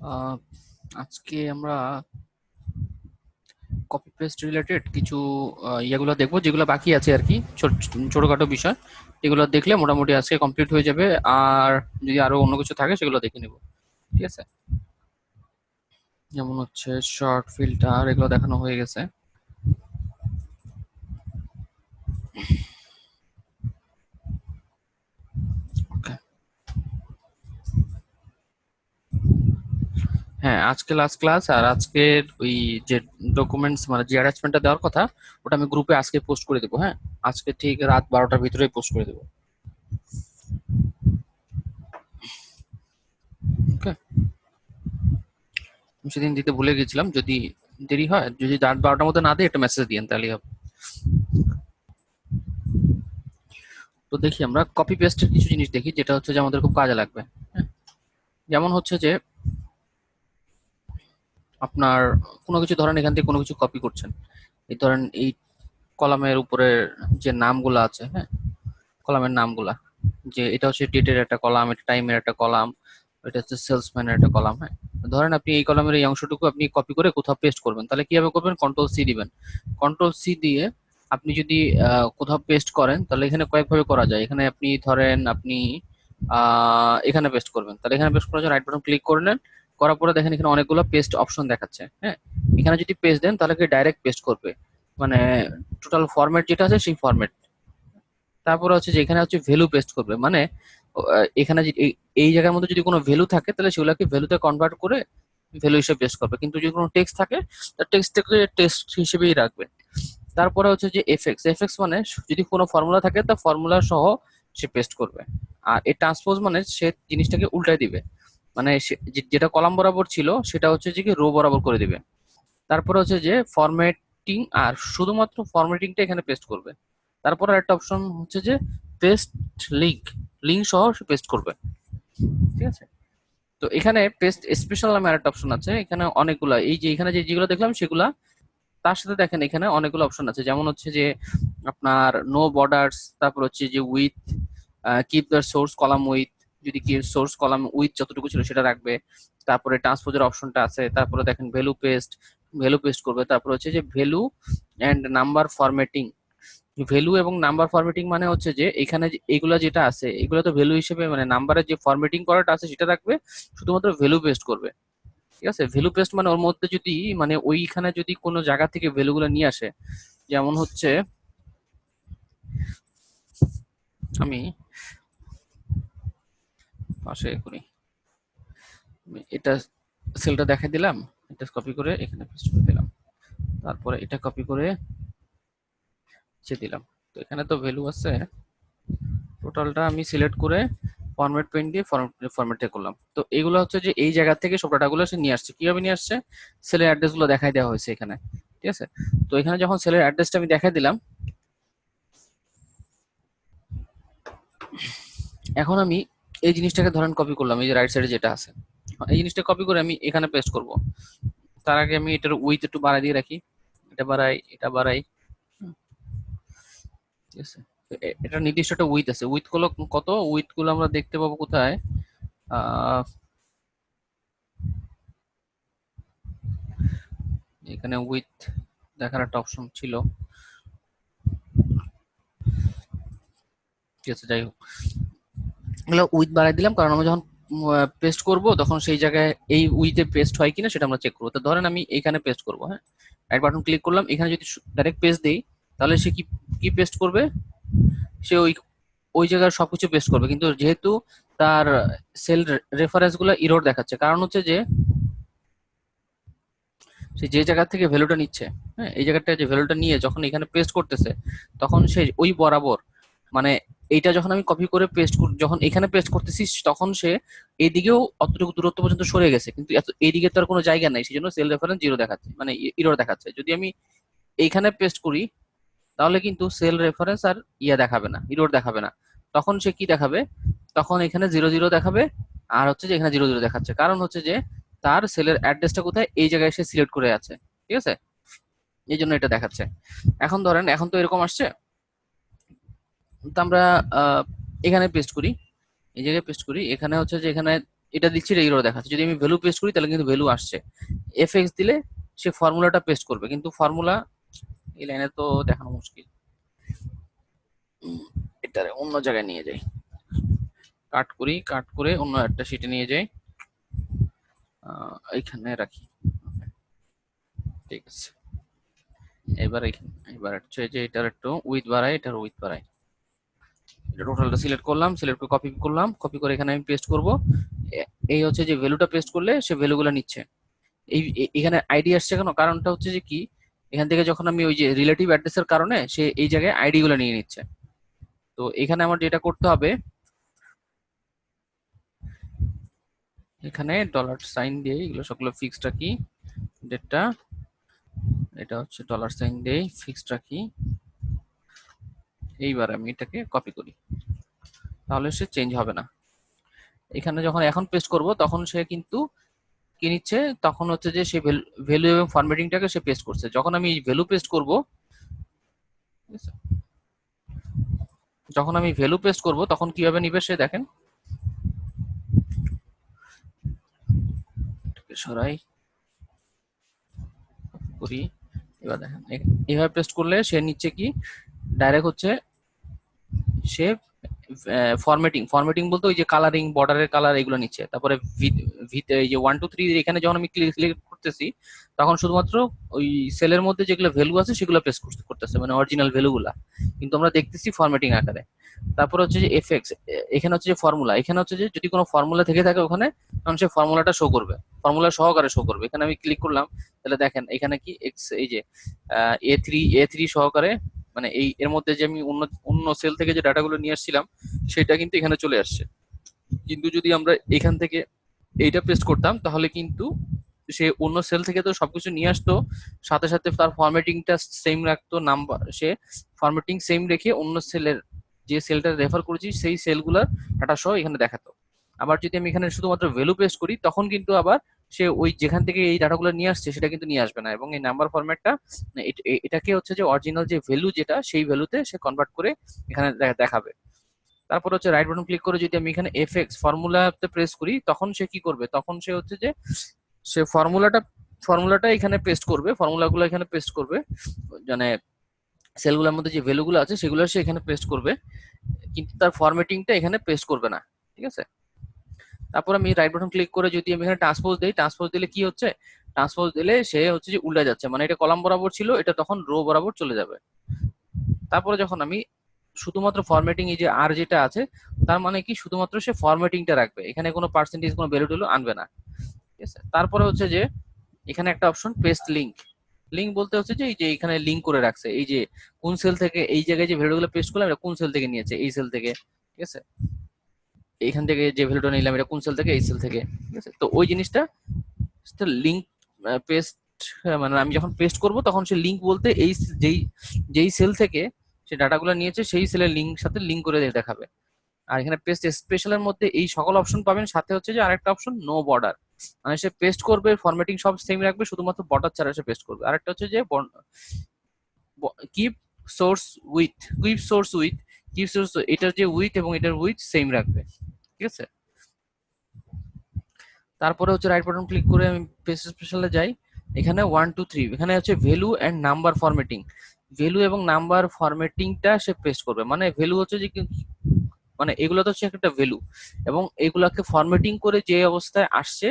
আহ, আজকে আমরা copy paste related কিছু ইয়েগুলো দেখবো, যেগুলো বাকি আছে আর কি, ছোটখাটো বিষয়। এগুলো দেখলে মোটামুটি আজকে কমপ্লিট হয়ে যাবে। আর যদি আরো অন্য কিছু থাকে সেগুলো দেখে নিব, ঠিক আছে? যেমন হচ্ছে শর্ট ফিল্টার, এগুলো দেখানো হয়ে গেছে। ওকে। হ্যাঁ, আজকে লাস্ট ক্লাস। আর আজকের ওই যে ডকুমেন্টস মানে যে অ্যাটাচমেন্টটা দেওয়ার কথা, ওটা আমি গ্রুপে আজকে পোস্ট করে দেবো। হ্যাঁ, আজকে ঠিক রাত 12টার ভিতরেই পোস্ট করে দেবো। ওকে। আমি সেদিন দিতে ভুলে গেছিলাম, যদি দেরি হয়, যদি রাত 12টার মধ্যে না দেয় একটা মেসেজ দিয়েন, তাহলে হবে। তো দেখি আমরা কপি পেস্টের কিছু জিনিস দেখি, যেটা হচ্ছে যে আমাদের খুব কাজে লাগবে। হ্যাঁ, যেমন হচ্ছে যে আপনার কোনো কিছু ধরেন, এখান থেকে কোনো কিছু কপি করছেন। এই ধরেন এই কলামের উপরে যে নামগুলো আছে, হ্যাঁ, কলামের নামগুলা, যে এটা হচ্ছে ডেটের একটা কলাম, এটা টাইমের একটা কলাম, এটা হচ্ছে সেলসম্যানের একটা কলাম। হ্যাঁ, ধরেন আপনি এই কলামের এই অংশটুকু আপনি কপি করে কোথাও পেস্ট করবেন, তাহলে কিভাবে করবেন? কন্ট্রোল সি দিবেন। কন্ট্রোল সি দিয়ে আপনি যদি কোথাও পেস্ট করেন, তাহলে এখানে কয়েকভাবে করা যায়। এখানে আপনি ধরেন আপনি এখানে পেস্ট করবেন, তাহলে এখানে পেস্ট করার জন্য রাইট বাটন ক্লিক করে নেন। করার পরে দেখেন এখানে অনেকগুলো পেস্ট অপশন দেখাচ্ছে। হ্যাঁ, এখানে যদি পেস্ট দেন তাহলে কি ডাইরেক্ট পেস্ট করবে, মানে টোটাল ফরম্যাট যেটা আছে সেই ফরম্যাট। তারপরে হচ্ছে যে এখানে হচ্ছে ভ্যালু পেস্ট করবে, মানে এখানে এই জায়গার মধ্যে যদি কোনো ভ্যালু থাকে তাহলে সেগুলোকে ভ্যালুতে কনভার্ট করে ভ্যালু হিসেবে পেস্ট করবে, কিন্তু যদি কোনো টেক্সট থাকে তার টেক্সটটাকে টেক্সট হিসেবেই রাখবে। তারপরে হচ্ছে যে এফএক্স, এফএক্স মানে যদি কোনো ফর্মুলা থাকে তা ফর্মুলা সহ সে পেস্ট করবে। আর এই ট্রান্সপোজ মানে সে জিনিসটাকে উল্টায় দিবে, মানে যেটা কলাম বরাবর ছিল সেটা হচ্ছে যে কি রো বরাবর করে দিবে। তারপরে হচ্ছে যে ফরম্যাটিং, আর শুধুমাত্র ফরম্যাটিংটা এখানে পেস্ট করবে। তারপরে একটা অপশন হচ্ছে যে পেস্ট লিঙ্ক, লিঙ্ক সহ সে পেস্ট করবে, ঠিক আছে? তো এখানে পেস্ট স্পেশাল নামে আরেকটা অপশন আছে। এখানে অনেকগুলা, এই যে এখানে যেগুলো দেখলাম সেগুলা, তার সাথে দেখেন এখানে অনেকগুলো অপশন আছে। যেমন হচ্ছে যে আপনার নো বর্ডার্স, তারপর হচ্ছে যে with, keep the source column with, যদি কি সোর্স কলাম উইথ যতটুকু ছিল সেটা রাখবে। তারপরে ট্রান্সপোজের অপশনটা আছে। তারপরে দেখেন ভ্যালু পেস্ট, ভ্যালু পেস্ট করবে। তারপর হচ্ছে যে value and number formatting. Value এবং নাম্বার ফরম্যাটিং মানে হচ্ছে যে এখানে এগুলা যেটা আছে এগুলো তো ভ্যালু হিসেবে, মানে নাম্বারের যে ফরম্যাটিং করাটা আছে সেটা রাখবে, শুধুমাত্র ভ্যালু পেস্ট করবে। ঠিক আছে? ভ্যালু পেস্ট মানে ওর মধ্যে যদি, মানে ওইখানে যদি কোনো জায়গা থেকে ভ্যালু গুলো নিয়ে আসে, যেমন হচ্ছে আমি পাশে করি, এটা সেলটা দেখাই দিলাম, এটা কপি করে এখানে পেস্ট করে দিলাম। তারপরে এটা কপি করে নিচে দিলাম। তো এখানে তো ভ্যালু আছে, টোটালটা আমি সিলেক্ট করে ফরম্যাট পেন দিয়ে ফরম্যাটে করলাম। তো এগুলো হচ্ছে যে এই জায়গা থেকে সব ডাটাগুলো সে নিয়ে আসছে। কিভাবে নিয়ে আসছে? সেলের অ্যাড্রেস গুলো দেখাই দেওয়া হয়েছে এখানে, ঠিক আছে? তো এখানে যখন সেলের অ্যাড্রেসটা আমি দেখাই দিলাম, এখন আমি এই জিনিসটাকে ধরেন কপি করলাম, এই যে রাইট সাইডে যেটা আছে, এই জিনিসটা কপি করে আমি এখানে পেস্ট করব। তার আগে আমি এটার উইথ একটু বাড়াই দিয়ে রাখি, এটা বাড়াই, এটা বাড়াই। ঠিক আছে? এটা নির্দিষ্ট একটা উইথ আছে। উইথ গুলো কত? উইথ গুলো আমরা দেখতে পাবো কোথায়? আহ এখানে উইথ দেখার একটা অপশন ছিল, ঠিক আছে, যাই হোক। এগুলো উইথ বাড়াই দিলাম, কারণ আমরা যখন পেস্ট করব তখন সেই জায়গায় এই উইথে পেস্ট হয় কিনা সেটা আমরা চেক করবো। তো ধরেন আমি এখানে পেস্ট করবো, হ্যাঁ, রাইট বাটন ক্লিক করলাম। এখানে যদি ডাইরেক্ট পেস্ট দেই, তাহলে সে কি কি পেস্ট করবে? সে ওই ওই জায়গায় সবকিছু পেস্ট করবে, কিন্তু যেহেতু তার সেল রেফারেন্স গুলো ইরর দেখাচ্ছে, কারণ হচ্ছে যে সে যে জায়গা থেকে ভ্যালুটা নিচ্ছে, হ্যাঁ, এই জায়গাটা যে ভ্যালুটা নিয়ে যখন এখানে পেস্ট করতেছে, তখন সে ওই বরাবর, মানে এইটা যখন আমি কপি করে পেস্ট, যখন এখানে পেস্ট করতেছি তখন সে এইদিকেও অতটুকু দূরত্ব পর্যন্ত সরে গেছে, কিন্তু এত এইদিকে তো আর কোনো জায়গা নাই, সেই জন্য সেল রেফারেন্স জিরো দেখাচ্ছে, মানে ইরর দেখাচ্ছে। যদি আমি এইখানে পেস্ট করি তাহলে কিন্তু সেল রেফারেন্স আর ইয়া দেখাবে না, ইরর দেখাবে না। তখন সে কি দেখাবে? তখন এখানে জিরো জিরো দেখাবে। আর হচ্ছে যে এখানে জিরো জিরো দেখাচ্ছে, কারণ হচ্ছে যে তার সেলের অ্যাড্রেসটা কোথায়, এই জায়গায় সে সিলেক্ট করে আছে, ঠিক আছে? এই জন্য এটা দেখাচ্ছে। এখন ধরেন এখন তো এরকম আসছে, তো আমরা আহ, এখানে পেস্ট করি, এই জায়গায় পেস্ট করি। এখানে হচ্ছে যে এখানে এটা দিচ্ছি, এটা এরর দেখাচ্ছে। যদি আমি ভ্যালু পেস্ট করি তাহলে কিন্তু ভ্যালু আসছে। এফএক্স দিলে সে ফর্মুলাটা পেস্ট করবে, কিন্তু ফর্মুলা এই লাইনে তো দেখানো মুশকিল। এটারে অন্য জায়গায় নিয়ে যাই, কাট করি, কাট করে অন্য একটা শিটে নিয়ে যাই, এইখানে রাখি। ঠিক আছে, এবার এবার হচ্ছে যে এটার একটু উইথ বাড়াই, এটার উইথ বাড়াই। এটা টোটালটা সিলেক্ট করলাম, সিলেক্ট করে কপি করলাম, কপি করে এখানে আমি পেস্ট করব। এই হচ্ছে যে ভ্যালুটা পেস্ট করলে সে ভ্যালুগুলো নিচ্ছে। এখানে আইডি আসছে কেন, কারণটা হচ্ছে যে কি, এখান থেকে যখন আমি ওই যে রিলেটিভ অ্যাড্রেসের কারণে সে এই জায়গায় আইডি গুলো নিয়ে নিচ্ছে। তো এখানে আমার যেটা করতে হবে, এখানে ডলার সাইন দিয়ে এগুলো সবগুলো ফিক্সড রাখি, ডেটটা এটা হচ্ছে ডলার সাইন দিয়ে ফিক্সড রাখি। এইবার আমি এটাকে কপি করি, তাহলে সে চেঞ্জ হবে না। এখানে যখন এখন পেস্ট করব তখন সে কিন্তু কি নিচ্ছে, তখন হচ্ছে যে সে ভ্যালু এবং ফরম্যাটিংটাকে সে পেস্ট করছে। যখন আমি ভ্যালু পেস্ট করব, যখন আমি ভ্যালু পেস্ট করব তখন কিভাবে নিবে সে দেখেন, সরাই করি। এবার দেখেন এইভাবে পেস্ট করলে সে নিচ্ছে কি ডাইরেক্ট হচ্ছে সে ফরম্যাটিং, ফরম্যাটিং বলতে ওই যে কালারিং, বর্ডারের কালার এগুলো নিচ্ছে। তারপরে এই যে 1 2 3 এখানে যখন আমি সিলেক্ট করতেছি তখন শুধুমাত্র ওই সেলের মধ্যে যেগুলো ভ্যালু আছে সেগুলো পেস্ট করতেছে, মানে অরিজিনাল ভ্যালুগুলা, কিন্তু আমরা দেখতেছি ফরম্যাটিং আকারে। তারপর হচ্ছে যে এফএক্স, এখানে হচ্ছে যে ফর্মুলা, এখানে হচ্ছে যে যদি কোনো ফর্মুলা থেকে থাকে ওখানে, তখন সে ফর্মুলাটা শো করবে, ফর্মুলা সহকারে শো করবে। এখানে আমি ক্লিক করলাম, তাহলে দেখেন এখানে কি এক্স, এই যে এ থ্রি সহকারে, মানে এই এর মধ্যে যে আমি অন্য অন্য সেল থেকে যে ডাটাগুলো নিয়ে আসছিলাম সেটা কিন্তু এখানে চলে আসছে। কিন্তু যদি আমরা এখান থেকে এইটা পেস্ট করতাম তাহলে কিন্তু সে অন্য সেল থেকে তো সবকিছু নিয়ে আসতো, সাথে সাথে তার ফরম্যাটিংটা সেম রাখতো, নাম্বার সে ফরম্যাটিং সেম রেখে অন্য সেলের যে সেলটা রেফার করেছি সেই সেলগুলোর ডাটা সহ এখানে দেখাতো। আবার যদি আমি এখানে শুধুমাত্র ভ্যালু পেস্ট করি তখন কিন্তু আবার সে ওই যেখান থেকে এই ডাটাগুলো নিয়ে আসছে সেটা কিন্তু নিয়ে আসবে না, এবং এই নাম্বার ফরম্যাটটা এটাকে হচ্ছে যে অরিজিনাল যে ভ্যালু যেটা সেই ভ্যালুতে সে কনভার্ট করে এখানে দেখাবে। তারপর হচ্ছে রাইট বাটন ক্লিক করে যদি আমি এখানে এফএক্স ফর্মুলাতে প্রেস করি তখন সে কি করবে, তখন সে হচ্ছে যে সে ফর্মুলাটা এখানে পেস্ট করবে, ফর্মুলাগুলো এখানে পেস্ট করবে, মানে সেলগুলোর মধ্যে যে ভ্যালুগুলো আছে সেগুলো সে এখানে পেস্ট করবে, কিন্তু তার ফরম্যাটিংটা এখানে পেস্ট করবে না। ঠিক আছে, তারপর আমি রাইট বাটন ক্লিক করে যদি আমি এখানে ট্রান্সপোজ দিই, ট্রান্সপোজ দিলে কি হচ্ছে, ট্রান্সপোজ দিলে সে হচ্ছে যে উল্টা যাচ্ছে, মানে এটা কলাম বরাবর ছিল এটা তখন রো বরাবর চলে যাবে। তারপরে যখন আমি শুধুমাত্র ফরম্যাটিং, এই যে আর যেটা আছে তার মানে কি শুধুমাত্র সে ফরম্যাটিংটা রাখবে, এখানে কোনো পার্সেন্টেজ কোনো ভ্যালু ট্যালু আনবে না। ঠিক আছে, তারপরে হচ্ছে যে এখানে একটা অপশন পেস্ট লিংক, লিংক বলতে হচ্ছে যে এই যে এখানে লিংক করে রাখছে, এই যে কোন সেল থেকে এই জায়গায় যে ভ্যালুগুলো পেস্ট করলাম এটা কোন সেল থেকে নিয়েছে, এই সেল থেকে। ঠিক আছে, এখান থেকে যে ভ্যালুটা নিলাম এটা কোন সেল থেকে, এই সেল থেকে। ঠিক আছে, তো ওই জিনিসটা লিংক পেস্ট, মানে আমি যখন পেস্ট করব তখন সে লিংক বলতে এই যেই যেই সেল থেকে সে ডাটাগুলো নিয়েছে সেই সেলের লিংক সাথে লিংক করে দেখাবে। আর এখানে পেস্ট স্পেশালের মধ্যে এই সকল অপশন পাবেন, সাথে হচ্ছে যে আরেকটা অপশন নো বর্ডার, মানে সে পেস্ট করবে ফরম্যাটিং সব সেম রাখবে, শুধুমাত্র বর্ডার ছাড়া সে পেস্ট করবে। আরেকটা হচ্ছে যে keep source with, keep source with, keep source এটার যে উইথ এবং এটার উইথ সেম রাখবে। ঠিক আছে, তারপরে হচ্ছে রাইট বাটন ক্লিক করে আমি পেস্ট স্পেশালে যাই, এখানে 1 2 3 এখানে হচ্ছে value and number formatting, value এবং নাম্বার ফরম্যাটিংটা সে পেস্ট করবে, মানে ভ্যালু হচ্ছে যে মানে এগুলো তো হচ্ছে একটা ভ্যালু, এবং এগুলাকে ফরম্যাটিং করে যে অবস্থায় আসছে,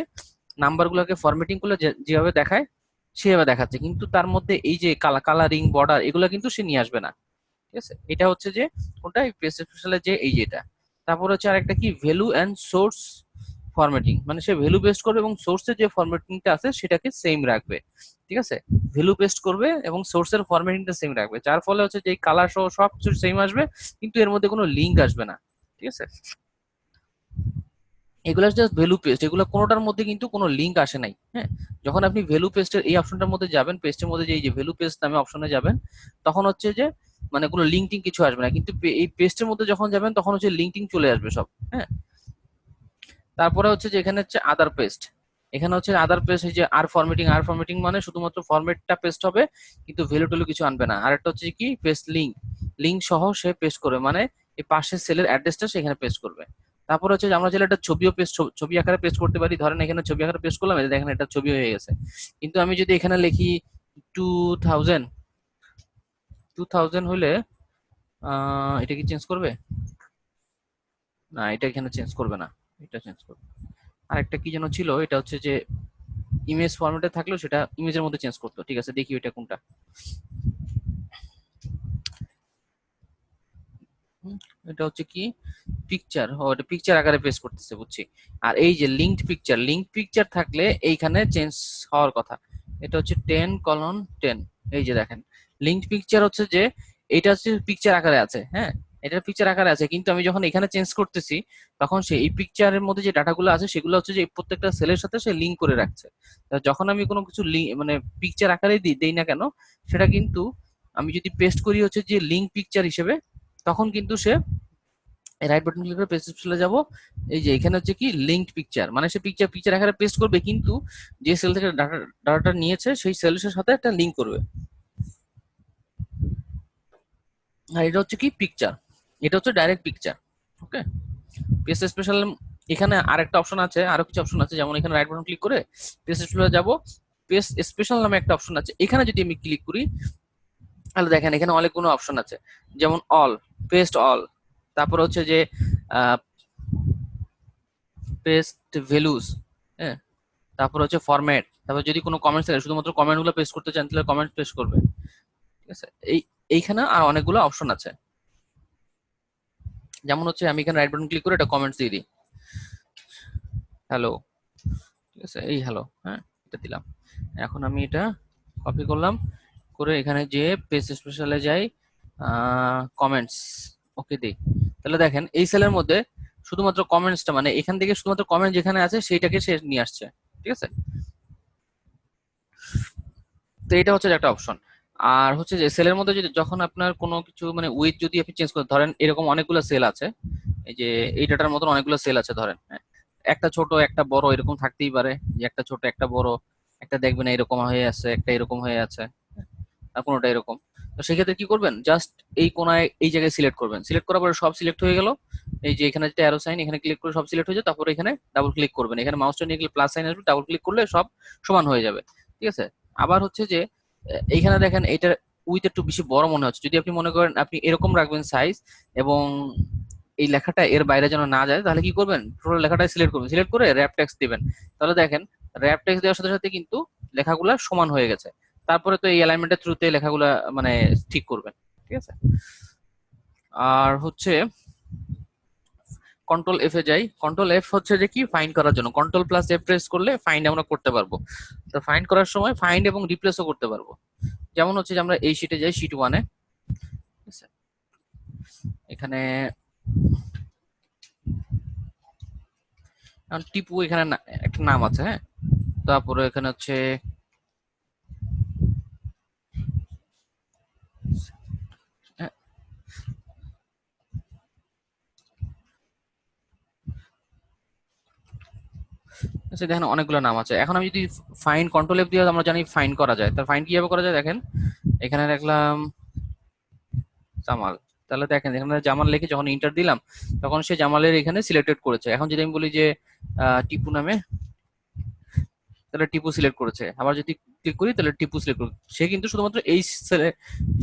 নাম্বার গুলাকে ফরম্যাটিং করলে যেভাবে দেখায় সেভাবে দেখাচ্ছে, কিন্তু তার মধ্যে এই যে কালারিং বর্ডার এগুলো কিন্তু সে নিয়ে আসবে না। ঠিক আছে, এটা হচ্ছে যে কোনটা পেজ স্পেশালে যে এই যেটা। তারপর হচ্ছে আরেকটা কি ভ্যালু এন্ড সোর্স ফরম্যাটিং, মানে সে ভ্যালু পেস্ট করবে এবং সোর্সের যে ফরম্যাটিংটা আছে সেটাকে সেম রাখবে। ঠিক আছে, ভ্যালু পেস্ট করবে এবং সোর্সের ফরম্যাটিংটা সেম রাখবে, যার ফলে হচ্ছে যে কালার সহ সব কিছু সেম আসবে, কিন্তু এর মধ্যে কোনো লিঙ্ক আসবে না। ঠিক আছে, এগুলো জাস্ট ভ্যালু পেস্ট, এগুলো কোনোটার মধ্যে কিন্তু কোনো লিঙ্ক আসে নাই। হ্যাঁ, যখন আপনি ভ্যালু পেস্টের এই অপশনটার মধ্যে যাবেন, পেস্টের মধ্যে যে এই যে ভ্যালু পেস্ট নামে অপশনে যাবেন, তখন হচ্ছে যে মানে কোনো লিঙ্ক টিঙ্ক কিছু আসবে না, কিন্তু এই পেস্টের মধ্যে যখন যাবেন তখন হচ্ছে লিঙ্ক টিঙ্ক চলে আসবে সব। হ্যাঁ, তারপরে হচ্ছে যে এখানে হচ্ছে আদার পেস্ট, এখানে হচ্ছে আদার পেস্ট, এই যে আর ফরম্যাটিং, আর ফরম্যাটিং মানে শুধুমাত্র ফরম্যাটটা পেস্ট হবে কিন্তু ভ্যালু ট্যালু কিছু আনবে না। আর একটা হচ্ছে কি পেস্ট লিঙ্ক, লিঙ্ক সহ সে পেস্ট করবে, মানে এই পাশের সেলের অ্যাড্রেসটা সেখানে পেস্ট করবে। তারপর হচ্ছে যে আমরা চাইলে একটা ছবিও পেস্ট, ছবি আকারে পেস্ট করতে পারি। ধরেন এখানে ছবি আকারে পেস্ট করলাম, এই যে দেখেন এটা ছবি হয়ে গেছে। কিন্তু আমি যদি এখানে লিখি 2000, 2000 হলে এটা কি চেঞ্জ করবে? না, এটা এখানে চেঞ্জ করবে না, এটা চেঞ্জ করবে। আর একটা কি যেন ছিল, এটা হচ্ছে যে ইমেজ ফরম্যাটে থাকলেও সেটা ইমেজের মধ্যে চেঞ্জ করতো। ঠিক আছে, দেখি এটা কোনটা। এটা হচ্ছে কি পিকচার, ও এটা পিকচার আকারে পেস্ট করতেছে, বুঝছি। আর এই যে লিঙ্ক পিকচার থাকলে এইখানে চেঞ্জ হওয়ার কথা। এটা হচ্ছে 10:10। এই যে দেখেন লিঙ্ক পিকচার হচ্ছে যে এটা হচ্ছে পিকচার আকারে আছে, হ্যাঁ, এটা পিকচার আকারে আছে, কিন্তু আমি যখন এখানে চেঞ্জ করতেছি তখন সে এই পিকচারের মধ্যে যে ডাটাগুলো আছে সেগুলো হচ্ছে যে প্রত্যেকটা সেলের সাথে সে লিঙ্ক করে রাখছে। যখন আমি কোনো কিছু মানে পিকচার আকারে দেই না কেন, সেটা কিন্তু আমি যদি পেস্ট করি হচ্ছে যে লিঙ্ক পিকচার হিসেবে, তখন কিন্তু সে রাইট বাটন ক্লিক করে পেস্ট চলে যাব। এই যে এখানে হচ্ছে কি লিঙ্কড পিকচার, মানে সে পিকচার আকারে পেস্ট করবে, কিন্তু যে সেল থেকে ডাটাটা নিয়েছে সেই সেলের সাথে একটা লিঙ্ক করবে। আর এটা হচ্ছে কি পিকচার, এটা হচ্ছে ডাইরেক্ট পিকচার। ওকে, পেস্ট স্পেশাল এখানে আরেকটা অপশন আছে, আরো কিছু অপশন আছে, যেমন এখানে রাইট বাটন ক্লিক করে পেস্ট স্পেশাল যাব, পেস্ট স্পেশাল নামে একটা অপশন আছে, এখানে যদি আমি ক্লিক করি তাহলে দেখেন এখানে অনেকগুলো অপশন আছে, যেমন অল, পেস্ট অল, তারপর হচ্ছে যে পেস্ট ভ্যালুস, হ্যাঁ, তারপর হচ্ছে ফরম্যাট, তারপর যদি কোনো কমেন্টস থাকে শুধুমাত্র কমেন্ট গুলো পেস্ট করতে চান তাহলে কমেন্ট পেস্ট করবে। ঠিক আছে, এইখানে আর অনেকগুলো অপশন আছে, যেমন হচ্ছে আমি এখানে রাইট বাটন ক্লিক করে একটা কমেন্টস দিয়ে দিই, হ্যালো। ঠিক আছে, এই হ্যালো, হ্যাঁ, এটা দিলাম। এখন আমি এটা কপি করলাম, করে এখানে যে পেজ স্পেশালে যাই, কমেন্টস, ওকে দিই। তাহলে দেখেন এই সেলের মধ্যে শুধুমাত্র কমেন্টসটা, মানে এখান থেকে শুধুমাত্র কমেন্ট যেখানে আছে সেইটাকে সে নিয়ে আসছে। ঠিক আছে, তো এটা হচ্ছে যে একটা অপশন। আর হচ্ছে যে সেলের মধ্যে যদি যখন আপনার কোনো কিছু মানে উইথ যদি আপনি চেঞ্জ করেন, ধরেন এরকম অনেকগুলো সেল আছে, এই যে এই ডাটার মতন অনেকগুলো সেল আছে ধরেন, হ্যাঁ, একটা ছোট একটা বড় এরকম থাকতেই পারে, যে একটা ছোট একটা বড়, একটা দেখবেন এরকম হয়ে আছে, একটা এরকম হয়ে আছে, আর কোনোটা এরকম। তো সেক্ষেত্রে কি করবেন, জাস্ট এই কোনায় এই জায়গায় সিলেক্ট করবেন, সিলেক্ট করার পরে সব সিলেক্ট হয়ে গেল। এই যে এখানে যেটা অ্যারো সাইন, এখানে ক্লিক করে সব সিলেক্ট হয়ে যায়, তারপরে এখানে ডাবল ক্লিক করবেন, এখানে মাউসটা নিয়ে গেলে প্লাস সাইন আসবে, ডাবল ক্লিক করলে সব সমান হয়ে যাবে। ঠিক আছে, আবার হচ্ছে যে এইখানে দেখেন এটা উইথ একটু বেশি বড় মনে হচ্ছে, যদি আপনি মনে করেন আপনি এরকম রাখবেন সাইজ, এবং এই লেখাটা এর বাইরে যেন না যায়, তাহলে কি করবেন, পুরো লেখাটা সিলেক্ট করবেন, সিলেক্ট করে র‍্যাপ টেক্সট দিবেন। তাহলে দেখেন র‍্যাপ টেক্সট দেওয়ার সাথে সাথে কিন্তু লেখাগুলা সমান হয়ে গেছে। তারপরে তো এই অ্যালাইনমেন্টের থ্রুতে লেখাগুলা মানে ঠিক করবেন। ঠিক আছে, আর হচ্ছে কন্ট্রোল এফ এ যাই, কন্ট্রোল এফ হচ্ছে যে কি ফাইন্ড করার জন্য, কন্ট্রোল প্লাস এফ প্রেস করলে ফাইন্ড আমরা করতে পারবো। তো ফাইন্ড করার সময় ফাইন্ড এবং রিপ্লেসও করতে পারবো। যেমন হচ্ছে যে আমরা এই শিটে যাই, শিট ওয়ানে, এখানে টিপু, এখানে একটা নাম আছে, হ্যাঁ, তারপরে এখানে হচ্ছে হ্যাঁ, আচ্ছা দেখেন অনেকগুলো নাম আছে। এখন আমি যদি ফাইন্ড কন্ট্রোল এফ দিয়ে, আমরা জানি ফাইন্ড করা যায়, তার ফাইন্ড কিভাবে করা যায় দেখেন, এখানে রাখলাম জামাল, তাহলে দেখেন এখানে জামাল লিখে যখন ইন্টার দিলাম তখন সে জামালের এখানে সিলেক্টেড করেছে। এখন যদি আমি বলি যে টিপু নামে, তাহলে টিপু সিলেক্ট করেছে। আবার যদি ক্লিক করি তাহলে টিপু সিলেক্ট করবে, সে কিন্তু শুধুমাত্র এই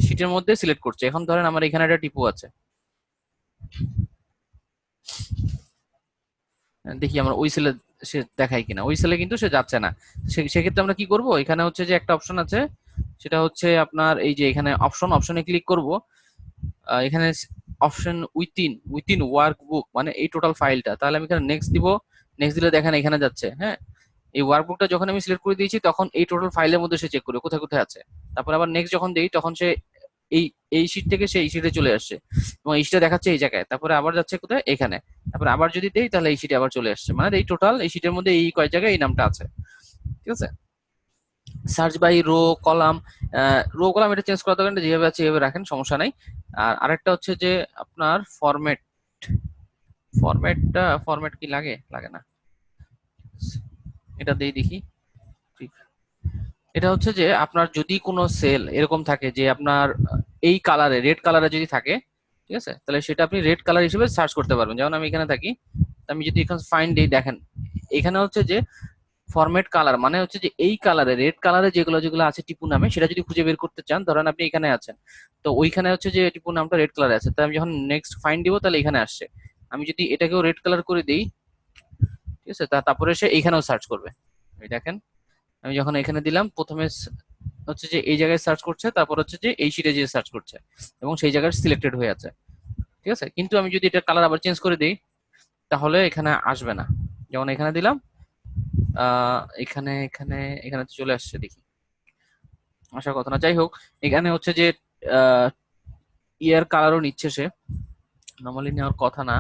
শিটের মধ্যে সিলেক্ট করছে। এখন ধরেন আমার এখানে একটা টিপু আছে, দেখি আমরা ওই সেলে সে দেখায় কিনা, ওই সেলে কিন্তু সে যাচ্ছে না। সেক্ষেত্রে আমরা কি করব, এখানে হচ্ছে যে একটা অপশন আছে, সেটা হচ্ছে আপনার এই যে এখানে অপশনে ক্লিক করব, এখানে অপশন উইথিন ওয়ার্ক বুক, মানে এই টোটাল ফাইলটা, তাহলে আমি এখানে নেক্সট দিব। নেক্সট দিলে দেখেন এখানে যাচ্ছে, হ্যাঁ, এই ওয়ার্কবুকটা যখন আমি সিলেক্ট করে দিয়েছি তখন এই টোটাল ফাইলের মধ্যে সে চেক করবে কোথায় কোথায় আছে। তারপর আবার নেক্সট যখন দেই তখন সে এই এই শিট থেকে সে এই শিটে চলে আসছে, এবং এই শিটে দেখাচ্ছে এই জায়গায়, তারপরে আবার যাচ্ছে কোথায় এখানে, তারপরে আবার যদি দেই তাহলে এই শিটে আবার চলে আসছে, মানে এই টোটাল এই শিটের মধ্যে এই কয় জায়গায় এই নামটা আছে। ঠিক আছে, search by row column, row column এটা চেঞ্জ করা দরকার নেই, যেভাবে আছে এইভাবে রাখেন, সমস্যা নাই। আর আরেকটা হচ্ছে যে আপনার ফরম্যাট কি লাগে, লাগে না, এটা দেই দেখি। ঠিক, এটা হচ্ছে যে আপনার যদি কোনো সেল এরকম থাকে যে আপনার এই কালারে রেড কালারে যদি থাকে, ঠিক আছে, তাহলে সেটা আপনি রেড কালার হিসেবে সার্চ করতে পারবেন। যেমন আমি এখানে থাকি, আমি যদি এখানে ফাইন্ড দিই, দেখেন এখানে হচ্ছে যে ফরম্যাট কালার মানে হচ্ছে যে এই কালারে, রেড কালারে যেগুলো যেগুলো আছে টিপু নামে, সেটা যদি খুঁজে বের করতে চান, ধরেন আপনি এখানে আছেন, তো ওইখানে হচ্ছে যে টিপু নামটা রেড কালারে আছে, তাই আমি যখন নেক্সট ফাইন্ড দিব তাহলে এখানে আসছে। আমি যদি এটাকেও রেড কালার করে দিই, ঠিক আছে, তারপরে সে এইখানেও সার্চ করবে। এই দেখেন আমি যখন এখানে দিলাম, প্রথমে হচ্ছে যে এই জায়গায় সার্চ করছে, তারপর হচ্ছে যে এই শিটে যে সার্চ করছে, এবং সেই জায়গায় সিলেক্টেড হয়ে আছে, ঠিক আছে। কিন্তু আমি যদি এটা কালার আবার চেঞ্জ করে দিই, তাহলে এখানে আসবে না। যেমন এখানে দিলাম, এখানে এখানে এখানে তো চলে আসছে, দেখি আসার কথা না, যাই হোক। এখানে হচ্ছে যে ইয়ার কালারও নিচ্ছে সে, নর্মালি নেওয়ার কথা না।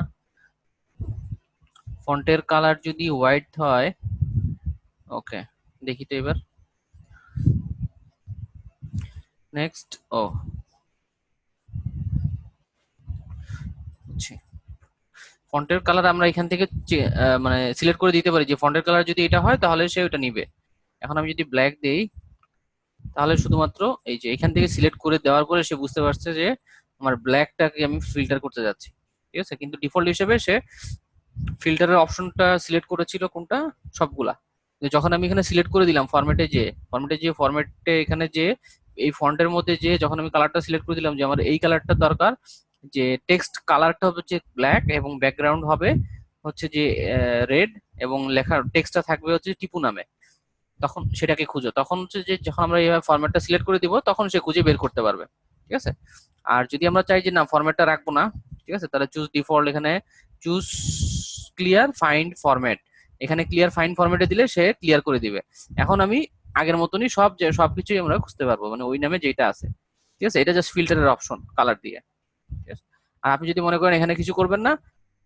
ফন্টের কালার যদি হোয়াইট হয়, ওকে, দেখি তো এবার নেক্সট। ও বুঝছি, ফন্টের কালার আমরা এখান থেকে মানে সিলেক্ট করে দিতে পারি যে ফন্টের কালার যদি এটা হয় তাহলে সে ওটা নিবে। এখন আমি যদি ব্ল্যাক দেই, তাহলে শুধুমাত্র এই যে এখান থেকে সিলেক্ট করে দেওয়ার পরে সে বুঝতে পারছে যে আমার ব্ল্যাকটাকে আমি ফিল্টার করতে যাচ্ছি, ঠিক আছে। কিন্তু ডিফল্ট হিসেবে সে ফিল্টারের অপশনটা সিলেক্ট করেছিল কোনটা, সবগুলা। যখন আমি এখানে সিলেক্ট করে দিলাম ফরম্যাটে এখানে যে এই ফন্টের মধ্যে যে যখন আমি কালারটা সিলেক্ট করে দিলাম যে আমার এই কালারটা দরকার, যে টেক্সট কালারটা হচ্ছে ব্ল্যাক এবং ব্যাকগ্রাউন্ড হবে হচ্ছে যে রেড, এবং লেখার টেক্সটটা থাকবে হচ্ছে টিপু নামে, তখন সেটাকে খুঁজো। তখন হচ্ছে যে যখন আমরা এইভাবে ফরম্যাটটা সিলেক্ট করে দিব, তখন সে খুঁজে বের করতে পারবে, ঠিক আছে। আর যদি আমরা চাই যে না ফরম্যাটটা রাখবো না, ঠিক আছে, তাহলে চুজ ডিফল্ট, এখানে চুজ ক্লিয়ার ফাইন্ড ফরম্যাট, এখানে ক্লিয়ার ফাইন্ড ফরম্যাটে দিলে সে ক্লিয়ার করে দিবে। এখন আমি আগের মতনই সবকিছুই আমরা খুঁজতে পারবো, মানে ওই নামে যেটা আছে, ঠিক আছে। এটা জাস্ট ফিল্টারের অপশন কালার দিয়ে, ঠিক আছে। আর আপনি যদি মনে করেন এখানে কিছু করবেন না,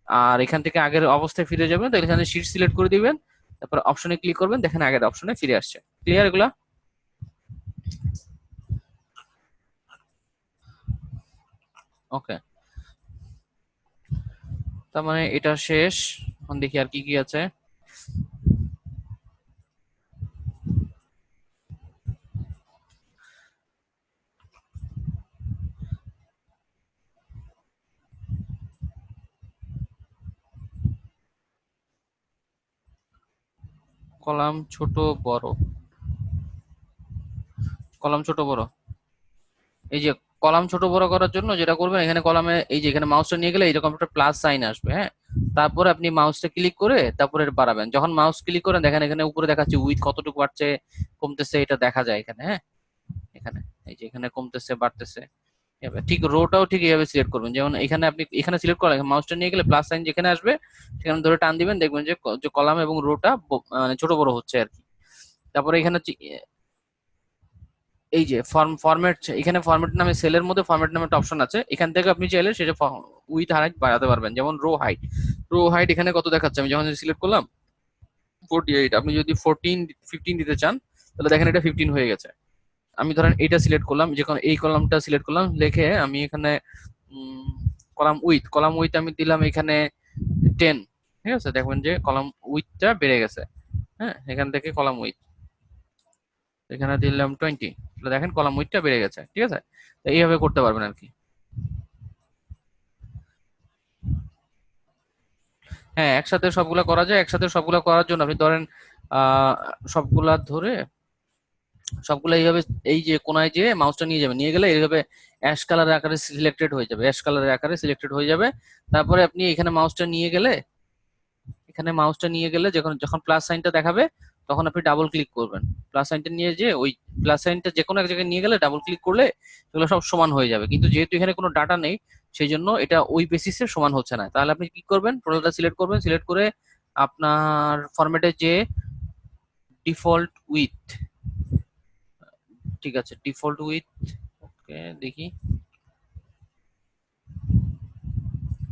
আর এখান থেকে আগের অবস্থায় ফিরে যাবেন, তাহলে এখানে শিট সিলেক্ট করে দিবেন, তারপর অপশনে ক্লিক করবেন, দেখেন আগের অপশনে ফিরে আসছে। ক্লিয়ার এগুলা? ওকে, তার মানে এটা শেষ। এখন দেখি আর কি কি আছে। কলাম ছোট বড়, কলাম ছোট বড়, এই যে কলাম ছোট বড় করার জন্য যেটা করবেন, এখানে কলামে এই যে এখানে মাউসটা নিয়ে গেলে এরকম একটা প্লাস সাইন আসবে, হ্যাঁ। তারপরে আপনি মাউসটা ক্লিক করে তারপরে বাড়াবেন, যখন মাউস ক্লিক করেন দেখেন এখানে উপরে দেখাচ্ছে উইথ কতটুকু বাড়ছে কমতেছে, এটা দেখা যায় এখানে, হ্যাঁ। এখানে এই যে এখানে কমতেছে বাড়তেছে, এভাবে। ঠিক রোটাও ঠিক এইভাবে সিলেক্ট করবেন, যেমন এখানে আপনি এখানে সিলেক্ট করেন, মাউসটা নিয়ে গেলে প্লাস সাইন যেখানে আসবে সেখানে ধরে টান দিবেন, দেখবেন যে যে কলাম এবং রোটা মানে ছোট বড় হচ্ছে আর কি। তারপরে এখানে হচ্ছে এই যে ফরম্যাট, এখানে ফরম্যাট নামে সেলের মধ্যে ফরম্যাট নামে একটা অপশন আছে, এখান থেকে আপনি চাইলে সেটা উইথ হাইট বাড়াতে পারবেন। যেমন রো হাইট এখানে কত দেখাচ্ছে, আমি যখন সিলেক্ট করলাম 48, আপনি যদি 15 দিতে চান তাহলে দেখেন এটা 15 হয়ে গেছে। আমি ধরেন এইটা সিলেক্ট করলাম, যখন এই কলামটা সিলেক্ট করলাম, লিখে আমি এখানে কলাম উইথ আমি দিলাম এখানে 10, ঠিক আছে। দেখবেন যে কলাম উইথটা বেড়ে গেছে, হ্যাঁ। এখান থেকে কলাম উইথ এখানে দিলাম 20, দেখেন কলাম উইথটা বেড়ে গেছে, ঠিক আছে। তো এইভাবে করতে পারবেন আর কি। হ্যাঁ, একসাথে সবগুলা করা যায়। একসাথে সবগুলা করার জন্য আপনি ধরেন আহ সবগুলা ধরে সবগুলা এইভাবে এই যে কোনায় যে মাউসটা নিয়ে যাবে, নিয়ে গেলে এইভাবে অ্যাশ কালারের আকারে সিলেক্টেড হয়ে যাবে, অ্যাশ কালারের আকারে সিলেক্টেড হয়ে যাবে। তারপরে আপনি এখানে মাউসটা নিয়ে গেলে যখন যখন প্লাস সাইনটা দেখাবে, তখন আপনি ডাবল ক্লিক করবেন। প্লাস সাইনটা নিয়ে যে ওই প্লাস সাইনটা যে কোনো এক জায়গায় নিয়ে গেলে ডাবল ক্লিক করলে এগুলো সব সমান হয়ে যাবে। কিন্তু যেহেতু এখানে কোনো ডাটা নেই, সেই জন্য এটা ওই বেসিসে সমান হচ্ছে না। তাহলে আপনি কি করবেন, টোটালটা সিলেক্ট করবেন, সিলেক্ট করে আপনার ফরম্যাটে যে ডিফল্ট উইথ, ঠিক আছে, ডিফল্ট উইথ, ওকে দেখি,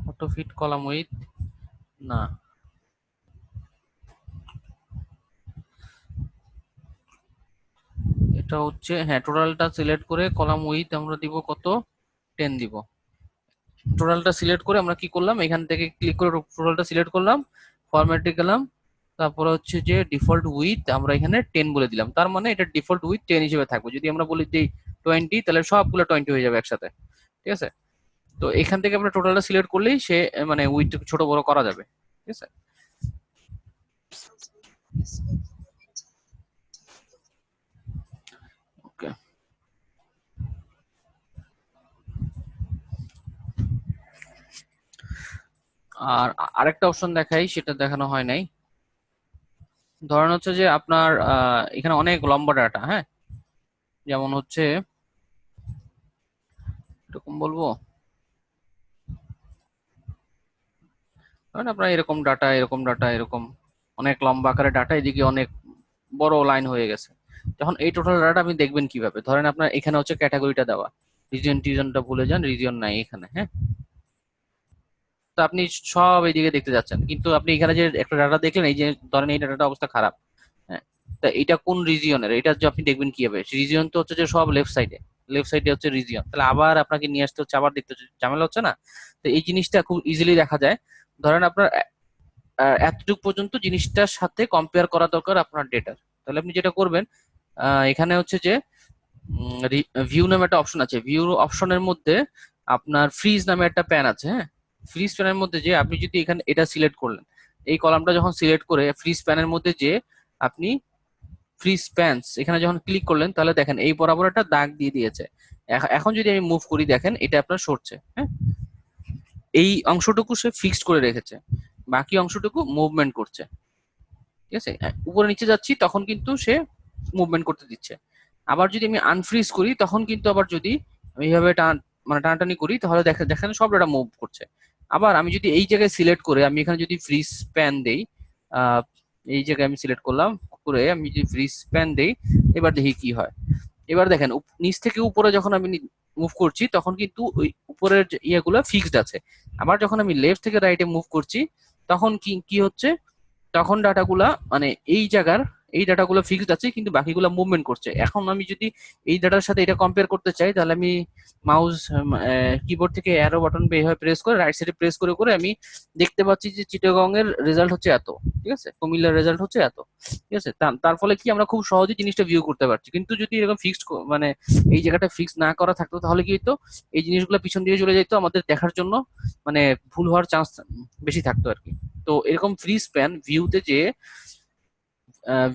অটো ফিট কলাম উইথ, না, এটা হচ্ছে, হ্যাঁ, টোটালটা সিলেক্ট করে কলাম উইথ আমরা দিব কত, 10 দিব। টোটালটা সিলেক্ট করে আমরা কি করলাম, এখান থেকে ক্লিক করে টোটালটা সিলেক্ট করলাম, ফরম্যাটে গেলাম, তারপরে হচ্ছে যে ডিফল্ট উইথ আমরা এখানে 10 বলে দিলাম। তার মানে এটা ডিফল্ট উইথ 10 হিসেবে থাকবে। যদি আমরা বলি যে 20, তাহলে সবগুলো 20 হয়ে যাবে একসাথে, ঠিক আছে। তো এখান থেকে আমরা টোটালটা সিলেক্ট করলেই সে মানে উইথ ছোট বড় করা যাবে, ঠিক আছে। ওকে, আর আরেকটা অপশন দেখাই, সেটা দেখানো হয় নাই। ধরেন হচ্ছে যে আপনার এখানে অনেক লম্বা ডাটা, হ্যাঁ, যেমন হচ্ছে এরকম বলবো, ধরেন আপনার এরকম ডাটা, এরকম ডাটা, এরকম অনেক লম্বা আকারে ডাটা, এদিকে অনেক বড় লাইন হয়ে গেছে। যখন এই টোটাল ডাটা আপনি দেখবেন কিভাবে? ধরেন আপনার এখানে হচ্ছে ক্যাটাগরিটা দেওয়া, রিজিয়ন টিজনটা ভুলে যান, রিজিয়ন নাই এখানে, হ্যাঁ। তো আপনি সব এইদিকে দেখতে যাচ্ছেন, কিন্তু আপনি এখানে যে একটা ডাটা দেখলেন, এই যে ধরেন এই ডাটাটা অবস্থা খারাপ, হ্যাঁ, তা এটা কোন রিজিয়নের, এটা যে আপনি দেখবেন কিভাবে? রিজিয়ন তো হচ্ছে যে সব লেফট সাইডে, লেফট সাইডে হচ্ছে রিজিয়ন, তাহলে আবার আপনাকে নিয়ে আসতে হচ্ছে, আবার দেখতে হচ্ছে, ঝামেলা হচ্ছে না? তো এই জিনিসটা খুব ইজিলি দেখা যায়। ধরেন আপনার এতটুকু পর্যন্ত জিনিসটার সাথে কম্পেয়ার করা দরকার আপনার ডেটার। তাহলে আপনি যেটা করবেন, এখানে হচ্ছে যে ভিউ নামে একটা অপশন আছে, ভিউ অপশনের মধ্যে আপনার ফ্রিজ নামে একটা প্যান আছে, হ্যাঁ। ফ্রিজ প্যানের মধ্যে যে আপনি যদি এখানে এটা সিলেক্ট করলেন, এই কলামটা যখন সিলেক্ট করে ফ্রিজ প্যানের মধ্যে যে আপনি ফ্রিজ প্যান্স এখানে যখন ক্লিক করলেন, তাহলে দেখেন এই বরাবর একটা দাগ দিয়ে দিয়েছে। এখন যদি আমি মুভ করি, দেখেন এটা আপনার সরছে, হ্যাঁ। এই অংশটুকু সে ফিক্সড করে রেখেছে, বাকি অংশটুকু মুভমেন্ট করছে। ঠিক আছে, উপরে নিচে যাচ্ছি তখন কিন্তু সে মুভমেন্ট করতে দিচ্ছে। আবার যদি আমি আনফ্রিজ করি, তখন কিন্তু আবার যদি আমি এইভাবে টানাটানি করি, তাহলে দেখেন সব ডাটা মুভ করছে। আবার আমি যদি এই জায়গায় সিলেক্ট করে আমি এখানে যদি ফ্রিজ প্যান দেই, আহ, এই জায়গায় আমি সিলেক্ট করলাম করে আমি যদি ফ্রিজ প্যান দেই, এবার দেখি কি হয়। এবার দেখেন নিচ থেকে উপরে যখন আমি মুভ করছি, তখন কিন্তু ওই উপরের যে ইয়েগুলো ফিক্সড আছে। আবার যখন আমি লেফট থেকে রাইটে মুভ করছি, তখন কি কি হচ্ছে, তখন ডাটাগুলা মানে এই ডাটাগুলো ফিক্সড আছে, কিন্তু বাকিগুলো মুভমেন্ট করছে। এখন আমি যদি এই ডাটার সাথে এটা কম্পেয়ার করতে চাই, তাহলে আমি মাউস কিবোর্ড থেকে অ্যারো বাটন এইভাবে প্রেস করে রাইট সাইডে প্রেস করে করে আমি দেখতে পাচ্ছি যে চিটাগং এর রেজাল্ট হচ্ছে এত, ঠিক আছে, কুমিল্লার রেজাল্ট হচ্ছে এত, ঠিক আছে। তার ফলে কি আমরা খুব সহজে জিনিসটা ভিউ করতে পারছি। কিন্তু যদি এরকম ফিক্সড মানে এই জায়গাটা ফিক্স না করা থাকতো, তাহলে কি হতো, এই জিনিসগুলো পিছন দিয়ে চলে যেত, আমাদের দেখার জন্য মানে ভুল হওয়ার চান্স বেশি থাকতো আর কি। তো এরকম ফ্রিজ প্যান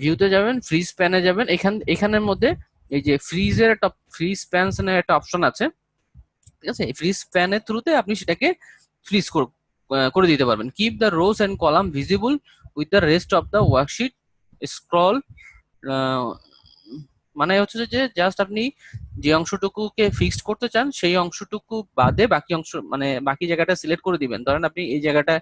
ভিউতে যাবেন, ফ্রিজ প্যানে যাবেন, এখানের মধ্যে এই যে ফ্রিজের একটা ফ্রিজ প্যানস এর একটা অপশন আছে, ঠিক আছে। এই ফ্রিজ প্যানের থ্রুতে আপনি সেটাকে ফ্রিজ করে দিতে পারবেন। Keep the rows and column visible with the rest of the worksheet scroll, মানে হচ্ছে যে জাস্ট আপনি যে অংশটুকুকে ফিক্সড করতে চান, সেই অংশটুকু বাদে বাকি অংশ মানে বাকি জায়গাটা সিলেক্ট করে দিবেন। ধরেন আপনি এই জায়গাটা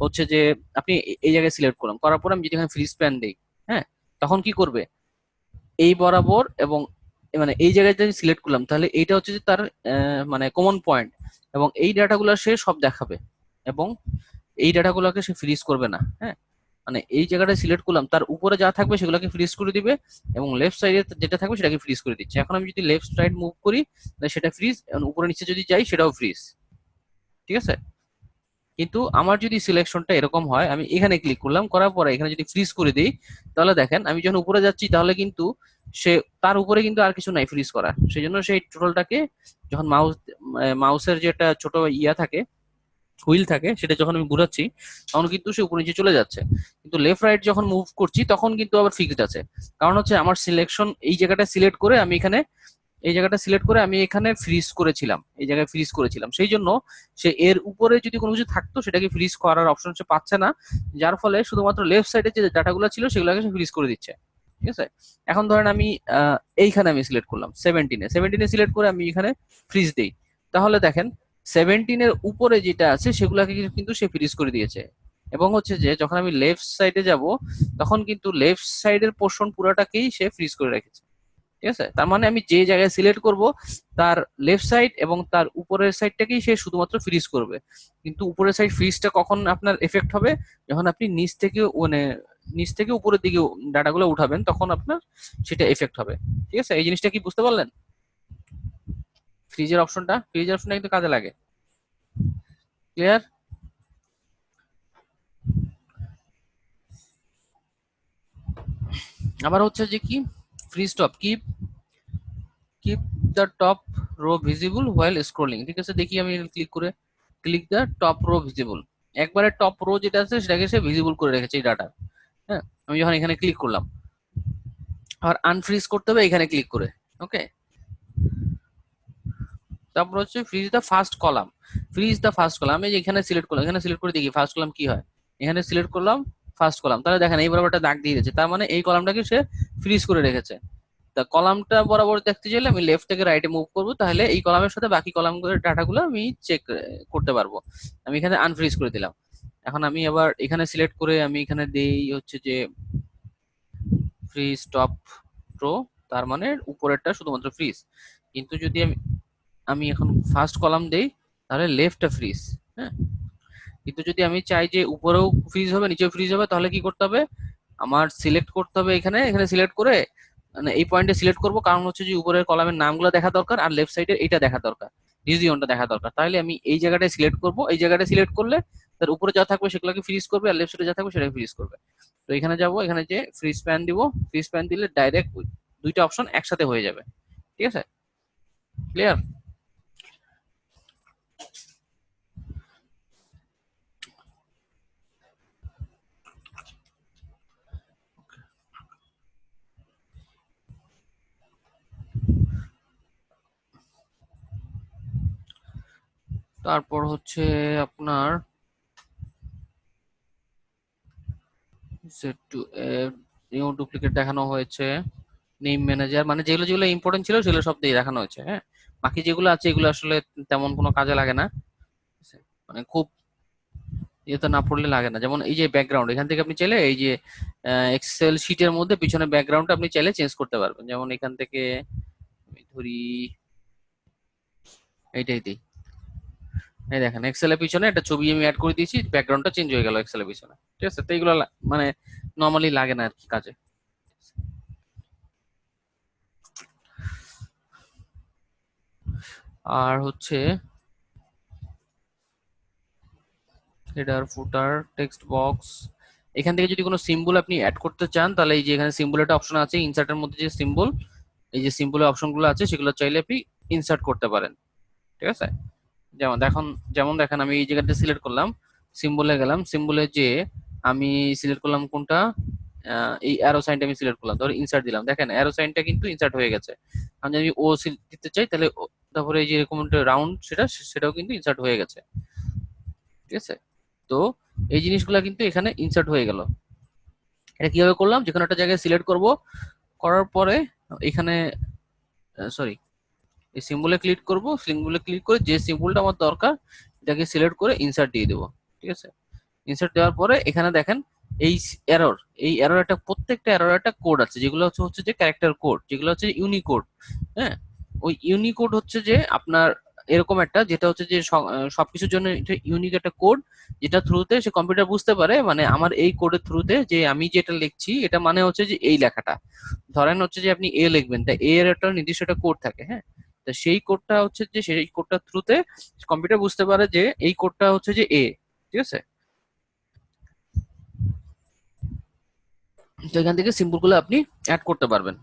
হচ্ছে যে আপনি এই জায়গায় সিলেক্ট করলাম, করার পর আমি যদি এখানে ফ্রিজ প্যান দিই, হ্যাঁ, তখন কি করবে, এই বরাবর এবং মানে এই জায়গায় যদি সিলেক্ট করলাম, তাহলে এইটা হচ্ছে যে তার মানে কমন পয়েন্ট, এবং এই ডাটাগুলো সে সব দেখাবে, এবং এই ডাটাগুলোকে সে ফ্রিজ করবে না, হ্যাঁ। মানে এই জায়গাটা সিলেক্ট করলাম, তার উপরে যা থাকবে সেগুলোকে ফ্রিজ করে দিবে, এবং লেফট সাইডে যেটা থাকবে সেটাকে ফ্রিজ করে দিচ্ছে। এখন আমি যদি লেফট সাইড মুভ করি, তাহলে সেটা ফ্রিজ, উপরে নিচে যদি যাই সেটাও ফ্রিজ, ঠিক আছে। কিন্তু আমার যদি সিলেকশনটা এরকম হয়, আমি এখানে ক্লিক করলাম, করার পরে এখানে যদি ফ্রিজ করে দিই, তাহলে দেখেন আমি যখন উপরে যাচ্ছি, তাহলে কিন্তু সে তার উপরে কিন্তু আর কিছু নাই ফ্রিজ করা, সেই জন্য সেই টোটালটাকে যখন মাউসের যে একটা ছোট ইয়া থাকে, হুইল থাকে, সেটা যখন আমি ঘুরাচ্ছি, তখন কিন্তু সে উপর নিচে চলে যাচ্ছে। কিন্তু লেফট রাইট যখন মুভ করছি, তখন কিন্তু আবার ফিক্সড আছে। কারণ হচ্ছে আমার সিলেকশন এই জায়গাটা সিলেক্ট করে আমি এখানে ফ্রিজ করেছিলাম, এই জায়গায় ফ্রিজ করেছিলাম, সেই জন্য সে এর উপরে যদি কোনো কিছু থাকতো সেটাকে ফ্রিজ করার অপশন সে পাচ্ছে না, যার ফলে শুধুমাত্র লেফট সাইডে যে ডাটাগুলো ছিল সেগুলোকে সে ফ্রিজ করে দিচ্ছে, ঠিক আছে। এখন ধরেন আমি এইখানে আমি সিলেক্ট করলাম সেভেন্টিনে সিলেক্ট করে আমি এখানে ফ্রিজ দেই, তাহলে দেখেন 17 এর উপরে যেটা আছে সেগুলাকে কিন্তু সে ফ্রিজ করে দিয়েছে। এবং হচ্ছে যে যখন আমি লেফট সাইডে যাব, তখন কিন্তু লেফট সাইডের পোর্শন পুরাটাকেই সে ফ্রিজ করে রেখেছে, ঠিক আছে। তার মানে আমি যে জায়গায় সিলেক্ট করব, তার লেফট সাইড এবং তার উপরের সাইডটাকেই সে শুধুমাত্র ফ্রিজ করবে। কিন্তু উপরের সাইড ফ্রিজটা কখন আপনার এফেক্ট হবে, যখন আপনি নিচ থেকে উপরের দিকে ডাটাগুলো উঠাবেন, তখন আপনার সেটা এফেক্ট হবে, ঠিক আছে। এই জিনিসটা কি বুঝতে পারলেন? ফ্রিজের অপশনটা কিন্তু কাজে লাগে। ক্লিয়ার? আবার হচ্ছে যে কি, freeze top, keep the top row visible while scrolling, ঠিক আছে। দেখি আমি ক্লিক করে, click the top row visible, একবারে টপ রো যেটা আছে সেটাকে সে ভিজিবল করে রেখেছে এই ডাটা, হ্যাঁ। আমি যখন এখানে ক্লিক করলাম, আর আনফ্রিজ করতে হবে এখানে ক্লিক করে। ওকে, তারপর হচ্ছে fridge the first column. Fridge the first column, আমি এখানে সিলেক্ট করলাম, এখানে সিলেক্ট করে দেখি ফার্স্ট কলাম কি হয়। এখানে সিলেক্ট করলাম ফার্স্ট কলাম, তাহলে দেখেন এই বরাবর একটা দাগ দিয়ে দিয়েছে, তার মানে এই কলামটাকে সে ফ্রিজ করে রেখেছে। তা কলামটা বরাবর দেখতে চাইলে আমি লেফট থেকে রাইটে মুভ করবো, তাহলে এই কলামের সাথে বাকি কলামগুলোর ডাটাগুলো আমি চেক করতে পারবো। আমি এখানে আনফ্রিজ করে দিলাম। এখন আমি আবার এখানে সিলেক্ট করে আমি এখানে দেই হচ্ছে যে ফ্রিজ টপ রো, তার মানে উপরেরটা শুধুমাত্র ফ্রিজ। কিন্তু যদি আমি আমি এখন ফার্স্ট কলাম দেই তাহলে লেফটটা ফ্রিজ। হ্যাঁ, কিন্তু যদি আমি চাই যে উপরেও ফ্রিজ হবে নিচেও ফ্রিজ হবে, তাহলে কি করতে হবে, আমার সিলেক্ট করতে হবে এখানে, এখানে সিলেক্ট করে মানে এই পয়েন্টে সিলেক্ট করব, কারণ হচ্ছে যে উপরের কলামের নামগুলো দেখা দরকার আর লেফট সাইডে এটা দেখা দরকার, রিজিয়নটা দেখা দরকার। তাহলে আমি এই জায়গাটায় সিলেক্ট করব, এই জায়গাটায় সিলেক্ট করলে তার উপরে যা থাকবে সেগুলোকে ফ্রিজ করবে আর লেফট সাইডে যা থাকবে সেটাকে ফ্রিজ করবে। তো এখানে যাব, এখানে যে ফ্রিজ প্যান দিব, ফ্রিজ প্যান দিলে ডাইরেক্ট দুইটা অপশন একসাথে হয়ে যাবে। ঠিক আছে, ক্লিয়ার? তারপর হচ্ছে আপনার সেট টু নিউ ডুপ্লিকেট দেখানো হয়েছে। নেম ম্যানেজার মানে যেগুলো যেগুলো ইম্পর্টেন্ট ছিল সেগুলো সব দিয়ে দেখানো হয়েছে। হ্যাঁ, বাকি যেগুলো আছে এগুলো আসলে তেমন কোনো কাজে লাগে না, মানে খুব ইয়েতে না পড়লে লাগে না। যেমন এই যে ব্যাকগ্রাউন্ড, এখান থেকে আপনি চাইলে এই যে এক্সেল শিটের মধ্যে পিছনে ব্যাকগ্রাউন্ডটা আপনি চাইলে চেঞ্জ করতে পারবেন। যেমন এখান থেকে আমি ধরি এইটাই দিই, এই দেখেন এক্সেলের পিছনে একটা ছবি আমি অ্যাড করে দিয়েছি, ব্যাকগ্রাউন্ডটা চেঞ্জ হয়ে গেল এক্সেলের পিছনে। ঠিক আছে, তো এইগুলো মানে নর্মালি লাগে না আর কি কাজে। আর হচ্ছে হেডার ফুটার টেক্সট বক্স, এখান থেকে যদি কোনো সিম্বল আপনি অ্যাড করতে চান তাহলে এই যে এখানে সিম্বল একটা অপশন আছে, ইনসার্টের মধ্যে যে সিম্বল, এই যে সিম্বলের অপশনগুলো আছে সেগুলো চাইলে আপনি ইনসার্ট করতে পারেন। ঠিক আছে, যেমন দেখুন, যেমন দেখেন আমি এই জায়গাটা সিলেক্ট করলাম, সিম্বলে গেলাম, সিম্বলে যে আমি সিলেক্ট করলাম কোনটা, এই অ্যারো সাইনটা আমি সিলেক্ট করলাম, ধর ইনসার্ট দিলাম, দেখেন অ্যারো সাইনটা কিন্তু ইনসার্ট হয়ে গেছে। আমি যদি ও দিতে চাই তাহলে তারপরে এই যে এরকম রাউন্ড সেটাও কিন্তু ইনসার্ট হয়ে গেছে। ঠিক আছে, তো এই জিনিসগুলো কিন্তু এখানে ইনসার্ট হয়ে গেল। এটা কিভাবে করলাম, যে কোনো একটা জায়গায় সিলেক্ট করব, করার পরে এখানে সরি এই সিম্বলে ক্লিক করব, সিম্বলে ক্লিক করে যে সিম্বলটা আমার দরকার এটাকে সিলেক্ট করে ইনসার্ট দিয়ে দেবো। ঠিক আছে, ইনসার্ট দেওয়ার পরে এখানে দেখেন এই এরর, এই এরর একটা প্রত্যেকটা এরর একটা কোড আছে, যেগুলো হচ্ছে হচ্ছে যে ক্যারেক্টার কোড, যেগুলো হচ্ছে ইউনিকোড। হ্যাঁ, ওই ইউনিকোড হচ্ছে যে আপনার এরকম একটা, যেটা হচ্ছে যে সবকিছুর জন্য এটা ইউনিক একটা কোড, যেটা থ্রুতে সে কম্পিউটার বুঝতে পারে মানে আমার এই কোডের থ্রুতে যে আমি যেটা লিখছি এটা মানে হচ্ছে যে এই লেখাটা। ধরেন হচ্ছে যে আপনি এ লিখবেন, তা এ এর একটা নির্দিষ্ট একটা কোড থাকে। হ্যাঁ, তো সেই কোডটা হচ্ছে যে সেই কোডটার থ্রুতে কম্পিউটার বুঝতে পারে যে এই কোডটা হচ্ছে যে এ। ঠিক আছে, তো এখান থেকে সিম্বল গুলো আপনি অ্যাড করতে পারবেন।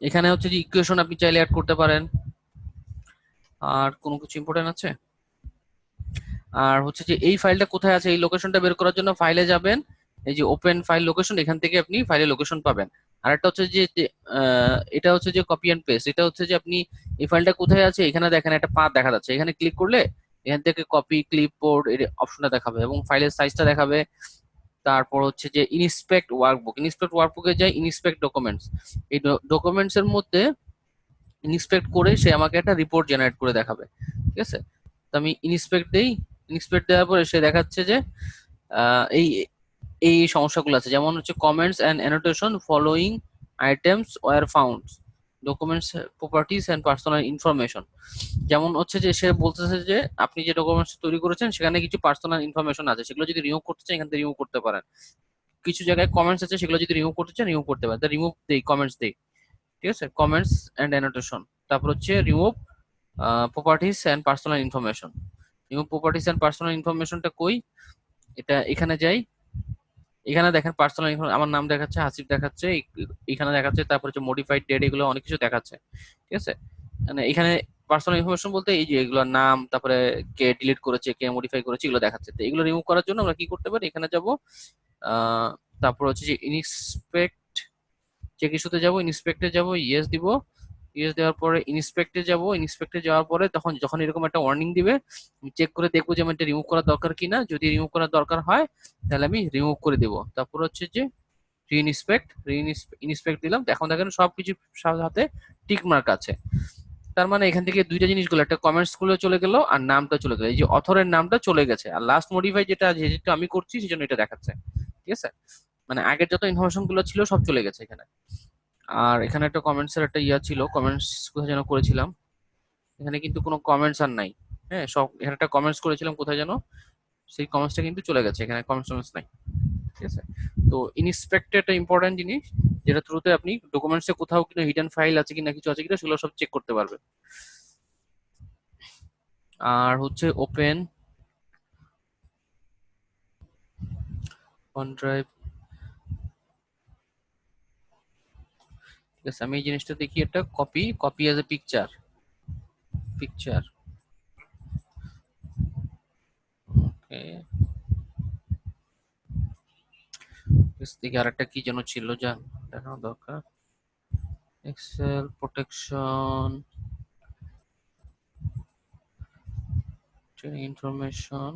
এখানে হচ্ছে যে ইকুয়েশন আপনি চাইলে অ্যাড করতে পারেন। আর কোনো কিছু ইম্পর্টেন্ট আছে? আর হচ্ছে যে এই ফাইলটা কোথায় আছে এই লোকেশনটা বের করার জন্য ফাইলে যাবেন, এই যে ওপেন ফাইল লোকেশন, এখান থেকে আপনি ফাইলের লোকেশন পাবেন। আর একটা হচ্ছে যে এটা হচ্ছে যে কপি এন্ড পেস্ট, এটা হচ্ছে যে আপনি এই ফাইলটা কোথায় আছে এখানে দেখেন একটা পাথ দেখা যাচ্ছে, এখানে ক্লিক করলে এখান থেকে কপি ক্লিপবোর্ড এর অপশনটা দেখাবে এবং ফাইলের সাইজটা দেখাবে। তারপর হচ্ছে যে ইনস্পেক্ট ওয়ার্কবুক, ইনস্পেক্ট ওয়ার্কবুকে যাই ইনস্পেক্ট ডকুমেন্টস, এই ডকুমেন্টস এর মধ্যে ইন্সপেক্ট করে সে আমাকে একটা রিপোর্ট জেনারেট করে দেখাবে। ঠিক আছে, তো আমি ইন্সপেক্ট দেই, ইন্সপেক্ট দেওয়ার পরে সে দেখাচ্ছে যে এই এই সমস্যাগুলো আছে, যেমন হচ্ছে comments and annotation following items were found, documents properties and personal information. যেমন হচ্ছে যে সে বলতেছে যে আপনি যে ডকুমেন্টস তৈরি করেছেন সেখানে কিছু পার্সোনাল ইনফরমেশন আছে, সেগুলো যদি রিমুভ করতে চান এখান থেকে রিমুভ করতে পারেন। কিছু জায়গায় কমেন্টস আছে সেগুলো যদি রিমুভ করতে চান রিমুভ করতে পারেন, রিমুভ দেই কমেন্টস দেই। ঠিক আছে, কমেন্টস এন্ড অ্যানোটেশন, তারপর হচ্ছে remove properties and personal information. Remove properties and personal ইনফরমেশনটা কই, এটা এখানে যাই, এখানে দেখেন পার্সোনাল আমার নাম দেখাচ্ছে, হাসিব দেখাচ্ছে, এখানে দেখাচ্ছে, তারপর হচ্ছে মডিফাইড ডেট, এগুলো অনেক কিছু দেখাচ্ছে। ঠিক আছে, মানে এখানে পার্সোনাল ইনফরমেশন বলতে এই যে এগুলো নাম, তারপরে কে ডিলিট করেছে কে মডিফাই করেছে এগুলো দেখাচ্ছে। তো এগুলো রিমুভ করার জন্য আমরা কি করতে পারি, এখানে যাব তারপর হচ্ছে যে ইনস্পেক্ট, চেক ইস্যুতে যাব, ইনস্পেক্টে যাব, ইয়েস দিব, ইয়েস দেওয়ার পরে ইনস্পেক্টে যাব, ইনস্পেক্টে যাওয়ার পরে তখন যখন এরকম একটা ওয়ার্নিং দিবে চেক করে দেখবো যে আমার এটা রিমুভ করার দরকার কিনা, যদি রিমুভ করার দরকার হয় তাহলে আমি রিমুভ করে দেবো। তারপর হচ্ছে যে রিইনস্পেক্ট, ইনস্পেক্ট দিলাম, এখন দেখেন সবকিছু সাথে টিক মার্ক আছে। তার মানে এখান থেকে দুইটা জিনিস গুলো, একটা কমেন্টস গুলো চলে গেল আর নামটা চলে গেল, এই যে অথরের নামটা চলে গেছে, আর লাস্ট মডিফাই যেটা যেহেতু আমি করছি সেজন্য এটা দেখাচ্ছে। ঠিক আছে, মানে আগের যত ইনফরমেশন গুলো ছিল সব চলে গেছে এখানে। আর এখানে একটা কমেন্টস এর একটা ইয়া ছিল, কমেন্টস কোথায় যেন করেছিলাম, এখানে কিন্তু কোনো কমেন্টস আর নাই। হ্যাঁ, সব এখানে একটা কমেন্টস করেছিলাম কোথায় যেন, সেই কমেন্টসটা কিন্তু চলে গেছে, এখানে কমেন্টস নাই। ঠিক আছে, তো ইনস্পেক্ট একটা ইম্পর্টেন্ট জিনিস, যেটা থ্রুতে আপনি ডকুমেন্টসে কোথাও কিনা হিডেন ফাইল আছে কিনা, কিছু আছে কিনা, সেগুলো সব চেক করতে পারবেন। আর হচ্ছে ওপেন ওয়ান ড্রাইভ। ঠিক আছে, আমি এই জিনিসটা দেখি, একটা copy, copy as a picture, picture. Okay, দেখি আর একটা কি যেন ছিল যা দেখানো দরকার, Excel protection, training information.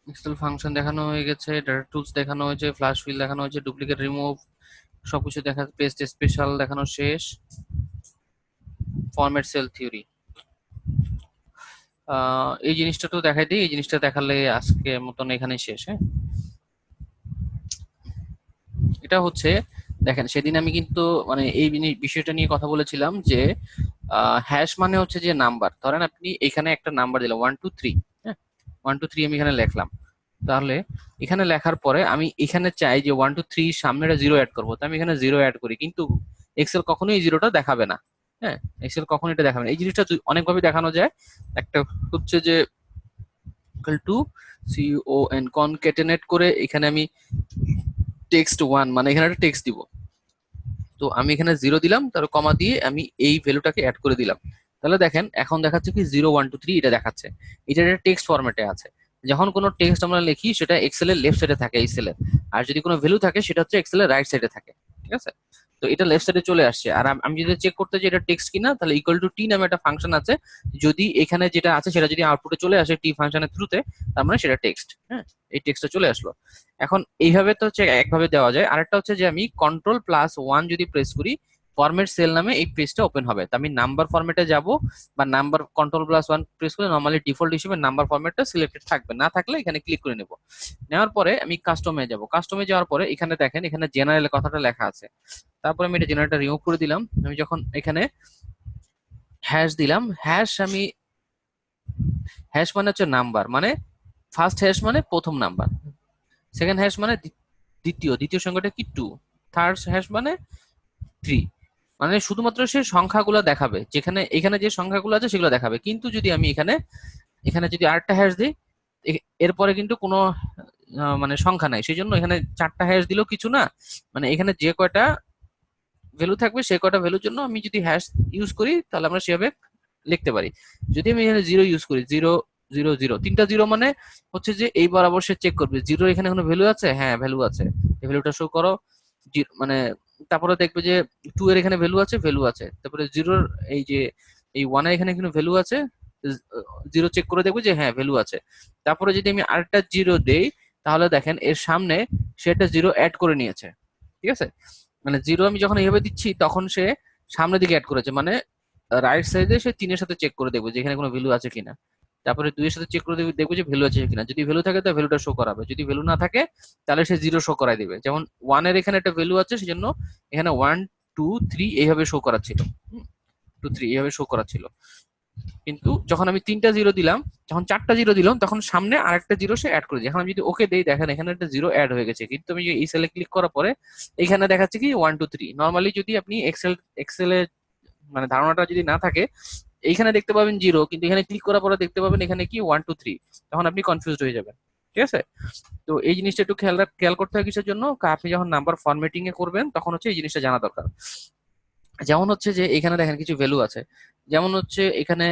Excel function দেখানো হয়ে গেছে, ডাটা টুলস দেখানো হয়েছে, ফ্ল্যাশ ফিল দেখানো হয়েছে, ডুপ্লিকেট রিমুভ সবকিছু দেখা, পেস্ট স্পেশাল দেখানো শেষ, ফরম্যাট সেল থিওরি। এই জিনিসটা তো দেখাই দিই, এই জিনিসটা দেখালে আজকে মতন এখানে শেষ। হ্যাঁ, এটা হচ্ছে, দেখেন সেদিন আমি কিন্তু মানে এই বিষয়টা নিয়ে কথা বলেছিলাম যে হ্যাশ মানে হচ্ছে যে নাম্বার, ধরেন আপনি এখানে একটা নাম্বার দিলাম 1 2 3। হ্যাঁ, 1 2 3 আমি এখানে লিখলাম, তাহলে এখানে লেখার পরে আমি এখানে চাই যে 1 2 3 সামনে একটা জিরো অ্যাড করবো, তো আমি এখানে জিরো অ্যাড করি, কিন্তু এক্সেল কখনোই এই জিরোটা দেখাবে না। হ্যাঁ, এক্সেল কখনো এটা দেখাবে না। এই জিনিসটা অনেকভাবে দেখানো যায়, একটা হচ্ছে যে ইকুয়াল টু CON কনকেটেনেট করে এখানে আমি টেক্সট ওয়ান মানে এখানে একটা টেক্সট দিব, তো আমি এখানে জিরো দিলাম, তার কমা দিয়ে আমি এই ভ্যালুটাকে অ্যাড করে দিলাম। তাহলে দেখেন এখন দেখাচ্ছে কি 0 1 2 3 এটা দেখাচ্ছে, এটা একটা টেক্সট ফরম্যাটে আছে। যখন কোনো টেক্সট আমরা লিখি সেটা এক্সেলের লেফট সাইডে থাকে এই সেলের, আর যদি কোনো ভ্যালু থাকে সেটা হচ্ছে এক্সেলের রাইট সাইডে থাকে। ঠিক আছে, তো এটা লেফট সাইডে চলে আসছে। আর আমি যদি চেক করতে চাই এটা টেক্সট কিনা, তাহলে ইকুয়াল টু টি নামে একটা ফাংশন আছে, যদি এখানে যেটা আছে সেটা যদি আউটপুটে চলে আসে টি ফাংশনের থ্রুতে, তার মানে সেটা টেক্সট। হ্যাঁ, এই টেক্সটটা চলে আসলো। এখন এইভাবে তো হচ্ছে একভাবে দেওয়া যায়, আরেকটা হচ্ছে যে আমি Ctrl+1 যদি প্রেস করি, ফরম্যাট সেল নামে এই পেজটা ওপেন হবে, তো আমি নাম্বার ফরম্যাটে যাব, বা নাম্বার Ctrl+1 প্রেস করে নর্মালি ডিফল্ট হিসেবে নাম্বার ফরম্যাটটা সিলেক্টেড থাকবে, না থাকলে এখানে ক্লিক করে নেব। নেওয়ার পরে আমি কাস্টমে যাব, কাস্টমে যাওয়ার পরে এখানে দেখেন এখানে জেনারেল কথাটা লেখা আছে, তারপরে আমি এটা জেনারেলটা রিমুভ করে দিলাম। আমি যখন এখানে হ্যাশ দিলাম, আমি হ্যাশ মানে হচ্ছে নাম্বার, মানে ফার্স্ট হ্যাশ মানে প্রথম নাম্বার, সেকেন্ড হ্যাশ মানে দ্বিতীয়, দ্বিতীয় সংখ্যাটা কি 2, থার্ড হ্যাশ মানে 3। মানে শুধুমাত্র সে সংখ্যাগুলো দেখাবে, যেখানে এখানে যে সংখ্যাগুলো আছে সেগুলো দেখাবে, কিন্তু যদি আমি এখানে এখানে যদি আরেকটা হ্যাশ দিই, এরপরে কিন্তু কোনো মানে সংখ্যা নাই, সেই জন্য এখানে চারটা হ্যাশ দিলেও কিছু না, মানে এখানে যে কয়টা ভ্যালু থাকবে সে কয়টা ভ্যালুর জন্য আমি যদি হ্যাশ ইউজ করি তাহলে আমরা সেভাবে লিখতে পারি। যদি আমি এখানে জিরো ইউজ করি, 0 0 0, তিনটা জিরো মানে হচ্ছে যে এই বরাবর সে চেক করবে জিরো এখানে কোনো ভ্যালু আছে, হ্যাঁ ভ্যালু আছে, এই ভ্যালুটা শো করো। মানে তারপরে দেখবে যে 2 এর এখানে ভ্যালু আছে, ভ্যালু আছে, তারপরে জিরোর এই যে এই 1 এর এখানে কোনো ভ্যালু আছে, জিরো চেক করে দেখবে যে হ্যাঁ ভ্যালু আছে। তারপরে যদি আমি আরেকটা জিরো দেই, তাহলে দেখেন এর সামনে সে একটা জিরো অ্যাড করে নিয়েছে। ঠিক আছে, মানে জিরো আমি যখন এইভাবে দিচ্ছি তখন সে সামনের দিকে অ্যাড করেছে, মানে রাইট সাইডে সে 3 এর সাথে চেক করে দেখবে যে এখানে কোনো ভ্যালু আছে কিনা, তারপরে 2 এর সাথে চেক করে দেখবে যে ভ্যালু আছে কিনা, যদি ভ্যালু থাকে তাহলে ভ্যালুটা শো করাবে, যদি ভ্যালু না থাকে তাহলে সে জিরো শো করাই দিবে। যেমন 1 এর এখানে একটা ভ্যালু আছে, সেজন্য এখানে 1 2 3 এইভাবে শো করাচ্ছিল, 2 3 এইভাবে শো করাচ্ছিল। কিন্তু যখন আমি তিনটা জিরো দিলাম, যখন চারটা জিরো দিলাম, তখন সামনে আরেকটা জিরো সে অ্যাড করে দিয়েছে। এখন আমি যদি ওকে দেই, দেখেন এখানে একটা জিরো অ্যাড হয়ে গেছে, কিন্তু আমি এই সেলে ক্লিক করার পরে এখানে দেখাচ্ছে কি 1 2 3। নর্মালি যদি আপনি এক্সেলে মানে ধারণাটা যদি না থাকে, এইখানে দেখতে পাবেন জিরো, কিন্তু এখানে ক্লিক করার পরে দেখতে পাবেন এখানে কি 1 2 3, তখন আপনি কনফিউজড হয়ে যাবেন। ঠিক আছে, তো এই জিনিসটা একটু খেয়াল করতে হয় কিসের জন্য, আপনি যখন নাম্বার ফরম্যাটিং এ করবেন তখন হচ্ছে এই জিনিসটা জানা দরকার। যেমন হচ্ছে যে এখানে দেখেন কিছু ভ্যালু আছে, যেমন হচ্ছে এখানে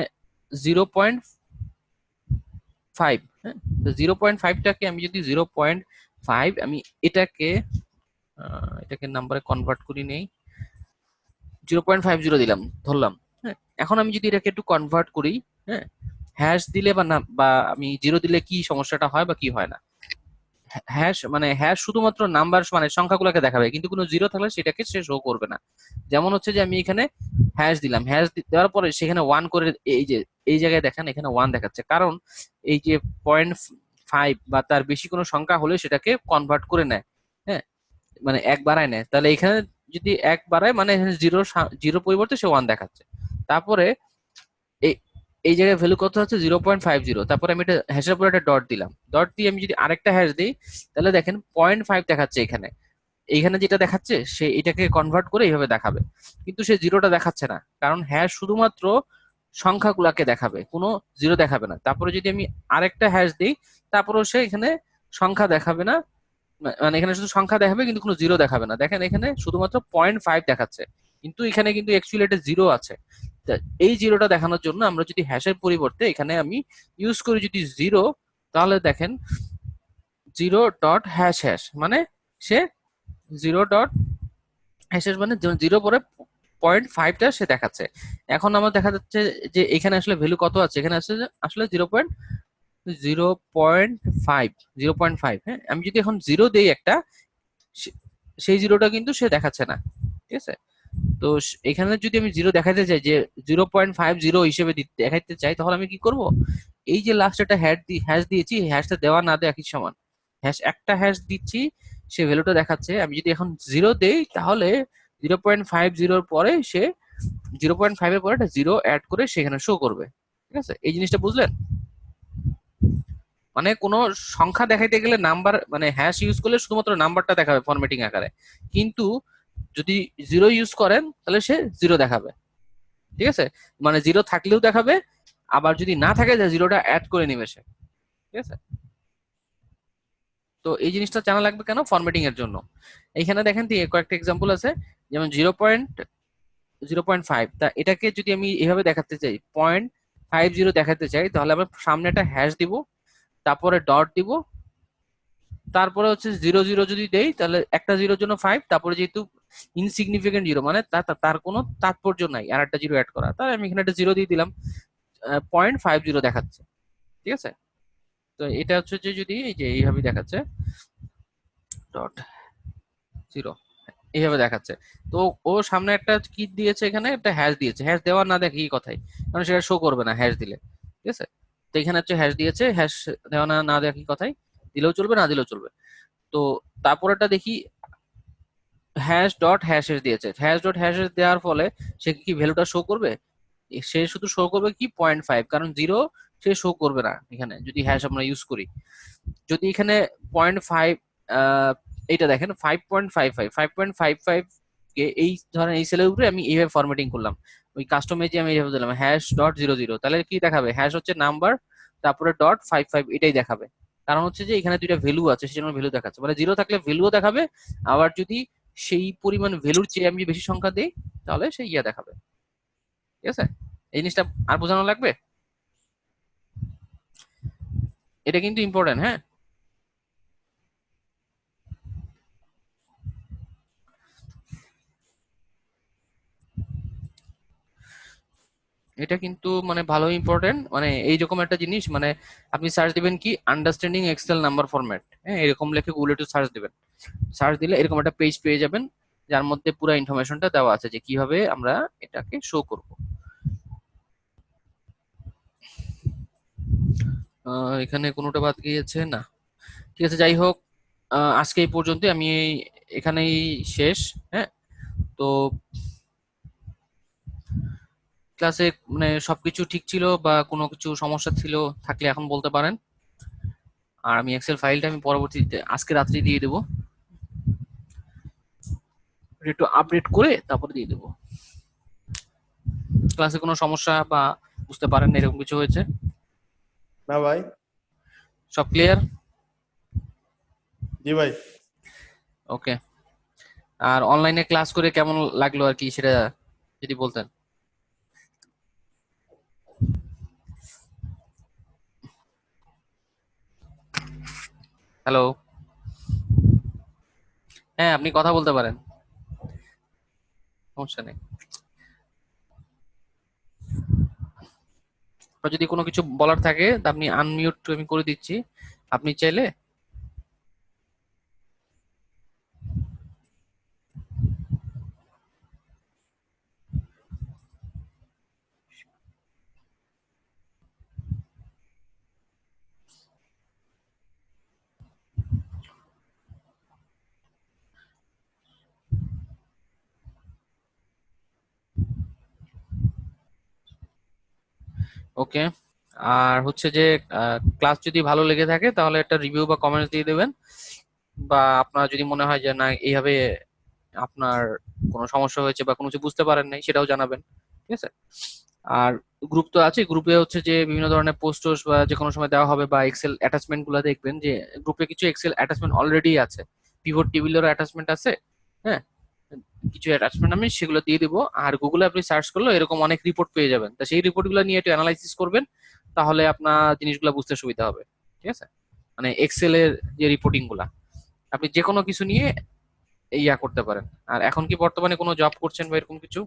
0.5। হ্যাঁ, তো 0.5টাকে আমি যদি 0.5 আমি এটাকে এটাকে নাম্বারে কনভার্ট করি নেই, 0.50 দিলাম ধরলাম। হ্যাঁ, এখন আমি যদি এটাকে একটু কনভার্ট করি, হ্যাঁ, হ্যাশ দিলে বা না বা আমি জিরো দিলে কি সমস্যাটা হয় বা কি হয় না। হ্যাশ মানে হ্যাশ শুধুমাত্র নাম্বার মানে সংখ্যাগুলোকে দেখাবে, কিন্তু কোনো জিরো থাকলে সেটাকে সে শো করবে না। যেমন হচ্ছে যে আমি এখানে হ্যাশ দিলাম, হ্যাশ দেওয়ার পরে সেখানে ওয়ান করে এই যে এই জায়গায় দেখেন এখানে ওয়ান দেখাচ্ছে, কারণ এই যে 0.5 বা তার বেশি কোনো সংখ্যা হলে সেটাকে কনভার্ট করে নেয়। হ্যাঁ, মানে এক বাড়ায় নেয়, তাহলে এখানে যদি এক বাড়ায় মানে জিরো, জিরো পরিবর্তে সে ওয়ান দেখাচ্ছে। তারপরে এই এই জায়গায় ভ্যালু কত হচ্ছে 0.50, তারপরে আমি এটা হ্যাশের পরে একটা ডট দিলাম, ডট দিয়ে আমি যদি আরেকটা হ্যাশ দিই তাহলে দেখেন 0.5 দেখাচ্ছে এখানে। এইখানে যেটা দেখাচ্ছে সে এটাকে কনভার্ট করে এইভাবে দেখাবে, কিন্তু সে জিরোটা দেখাচ্ছে না, কারণ হ্যাশ শুধুমাত্র সংখ্যাগুলাকে দেখাবে, কোনো জিরো দেখাবে না। তারপরে যদি আমি আরেকটা হ্যাশ দিই তারপরেও সে এখানে সংখ্যা দেখাবে না, মানে এখানে শুধু সংখ্যা দেখাবে কিন্তু কোনো জিরো দেখাবে না। দেখেন এখানে শুধুমাত্র 0.5 দেখাচ্ছে, কিন্তু এখানে কিন্তু অ্যাকচুয়ালি এটা জিরো আছে। তা এই জিরোটা দেখানোর জন্য আমরা যদি হ্যাশের পরিবর্তে এখানে আমি ইউজ করি যদি জিরো, তাহলে দেখেন জিরো ডট হ্যাশ হ্যাশ মানে সে জিরো ডট হ্যাশ হ্যাশ মানে জিরো পরে 0.5টা সে দেখাচ্ছে। এখন আমার দেখা যাচ্ছে যে এখানে আসলে ভ্যালু কত আছে, এখানে আছে যে আসলে 0.05, 0.5। হ্যাঁ, আমি যদি এখন জিরো দেই একটা, সেই জিরোটা কিন্তু সে দেখাচ্ছে না। ঠিক আছে, তো এখানে যদি আমি জিরো দেখাতে চাই যে 0.50 হিসেবে দেখাইতে চাই, তাহলে আমি কি করব, এই যে লাস্ট একটা হ্যাশ দিয়েছি, হ্যাশটা দেওয়া না দেওয়া কি সমান, হ্যাশ একটা হ্যাশ দিচ্ছি সে ভ্যালুটা দেখাচ্ছে। আমি যদি এখন জিরো দেই তাহলে 0.50 পরে সে 0.5 এর পরে একটা জিরো অ্যাড করে সেখানে শো করবে। ঠিক আছে, এই জিনিসটা বুঝলেন? মানে কোনো সংখ্যা দেখাইতে গেলে নাম্বার মানে হ্যাশ ইউজ করলে শুধুমাত্র নাম্বারটা দেখাবে ফরম্যাটিং আকারে, কিন্তু যদি জিরো ইউজ করেন তাহলে সে জিরো দেখাবে। ঠিক আছে, মানে জিরো থাকলেও দেখাবে, আবার যদি না থাকে যে জিরোটা অ্যাড করে নিবে সে। ঠিক আছে, তো এই জিনিসটা জানা লাগবে কেন, ফরম্যাটিং এর জন্য। এইখানে দেখেন কয়েকটা এক্সাম্পল আছে, যেমন 0.05, তা এটাকে যদি আমি এভাবে দেখাতে চাই 0.50 দেখাতে চাই, তাহলে আমরা সামনে একটা হ্যাশ দিব, তারপরে ডট দিব, তারপরে হচ্ছে জিরো জিরো যদি দেই তাহলে একটা জিরোর জন্য 5, তারপরে যেহেতু ইনসিগনিফিকেন্ট জিরো মানে তার কোনো তাৎপর্য নাই আর একটা জিরো অ্যাড করা, তাহলে আমি এখানে একটা জিরো দিয়ে দিলাম, 0.50 দেখাচ্ছে। ঠিক আছে, তো এটা হচ্ছে যে যদি এই যে এইভাবে দেখাচ্ছে ডট জিরো, এইভাবে দেখাচ্ছে। তো ও সামনে একটা কি দিয়েছে, এখানে একটা হ্যাশ দিয়েছে, হ্যাশ দেওয়া না দেখি কথাই, কারণ সেটা শো করবে না হ্যাশ দিলে। ঠিক আছে, তো এখানে হচ্ছে হ্যাশ দিয়েছে, হ্যাশ দেওয়া না না দেখি কথাই, দিলেও চলবে না দিলেও চলবে। তো তারপরেটা দেখি হ্যাশ ডট হ্যাশের দিয়েছে, হ্যাশ ডট হ্যাশের দেওয়ার ফলে সে কি ভ্যালুটা শো করবে, সে শুধু শো করবে কি 0.5, কারণ জিরো সে শো করবে না এখানে যদি হ্যাশ আমরা ইউজ করি। যদি এখানে 0.5, এইটা দেখেন 5.55, 5.55 কে এই ধরেন এই সেলের উপরে আমি এইভাবে ফরম্যাটিং করলাম, ওই কাস্টমে যে আমি এইভাবে দিলাম হ্যাশ ডট জিরো জিরো, তাহলে কি দেখাবে, হ্যাশ হচ্ছে নাম্বার তারপরে ডট 55 এটাই দেখাবে। কারণ হচ্ছে যে এখানে দুইটা ভ্যালু আছে সেজন্য ভ্যালু দেখাচ্ছে, মানে জিরো থাকলে ভ্যালুও দেখাবে, আবার যদি সেই পরিমাণ ভ্যালুর চেয়ে আমি বেশি সংখ্যা দিই তাহলে সেই ইয়া দেখাবে। ঠিক আছে, এই জিনিসটা আর বোঝানো লাগবে, এটা কিন্তু ইম্পর্টেন্ট। হ্যাঁ, এটা কিন্তু মানে ভালো ইম্পর্টেন্ট, মানে এইরকম একটা জিনিস, মানে আপনি সার্চ দিবেন কি আন্ডারস্ট্যান্ডিং এক্সেল নাম্বার ফরম্যাট, হ্যাঁ এরকম লিখে গুগলে একটু সার্চ দিবেন, সার্চ দিলে এরকম একটা পেজ পেয়ে যাবেন যার মধ্যে পুরো ইনফরমেশনটা দেওয়া আছে যে কিভাবে আমরা এটাকে শো করব। এখানে কোনোটা বাদ গিয়েছে না। ঠিক আছে, যাই হোক, আজকে এই পর্যন্ত, আমি এখানেই শেষ। হ্যাঁ, তো ক্লাসে মানে সবকিছু ঠিক ছিল বা কোনো কিছু সমস্যা ছিল থাকলে এখন বলতে পারেন, আর আমি এক্সেল ফাইলটা আমি পরবর্তীতে আজকে রাত্রি দিয়ে দেবো, একটু আপডেট করে তারপরে দিয়ে দেবো। ক্লাসে কোনো সমস্যা বা বুঝতে পারেন না এরকম কিছু হয়েছে? না ভাই। সব ক্লিয়ার? জি ভাই। ওকে, আর অনলাইনে ক্লাস করে কেমন লাগলো আর কি সেটা যদি বলতেন। হ্যালো। হ্যাঁ, আপনি কথা বলতে পারেন, সমস্যা নেই। আপনার যদি কোনো কিছু বলার থাকে তা আপনি আনমিউট আমি করে দিচ্ছি, আপনি চাইলে। ওকে। আর হচ্ছে যে ক্লাস যদি ভালো লেগে থাকে তাহলে একটা রিভিউ বা কমেন্টস দিয়ে দেবেন, বা আপনার যদি মনে হয় যে না এইভাবে আপনার কোনো সমস্যা হয়েছে বা কোনো কিছু বুঝতে পারেন নাই সেটাও জানাবেন, ঠিক আছে। আর গ্রুপ তো আছে, গ্রুপে হচ্ছে যে বিভিন্ন ধরনের পোস্ট টোস্ট বা যে কোনো সময় দেওয়া হবে, বা এক্সেল অ্যাটাচমেন্ট গুলো দেখবেন যে গ্রুপে কিছু এক্সেল অ্যাটাচমেন্ট অলরেডি আছে, পিভট টেবিলেরও অ্যাটাচমেন্ট আছে। হ্যাঁ, কিছু অ্যাটাচমেন্ট আমি সেগুলো দিয়ে দিব। আর গুগলে আপনি সার্চ করলে এরকম অনেক রিপোর্ট পেয়ে যাবেন, তা সেই রিপোর্টগুলো নিয়ে একটু অ্যানালাইসিস করবেন, তাহলে আপনার জিনিসগুলো বুঝতে সুবিধা হবে, ঠিক আছে। মানে এক্সেলের যে রিপোর্টিং গুলা আপনি যে কোনো কিছু নিয়ে ইয়া করতে পারেন। আর এখন কি বর্তমানে কোনো জব করছেন বা এরকম কিছু?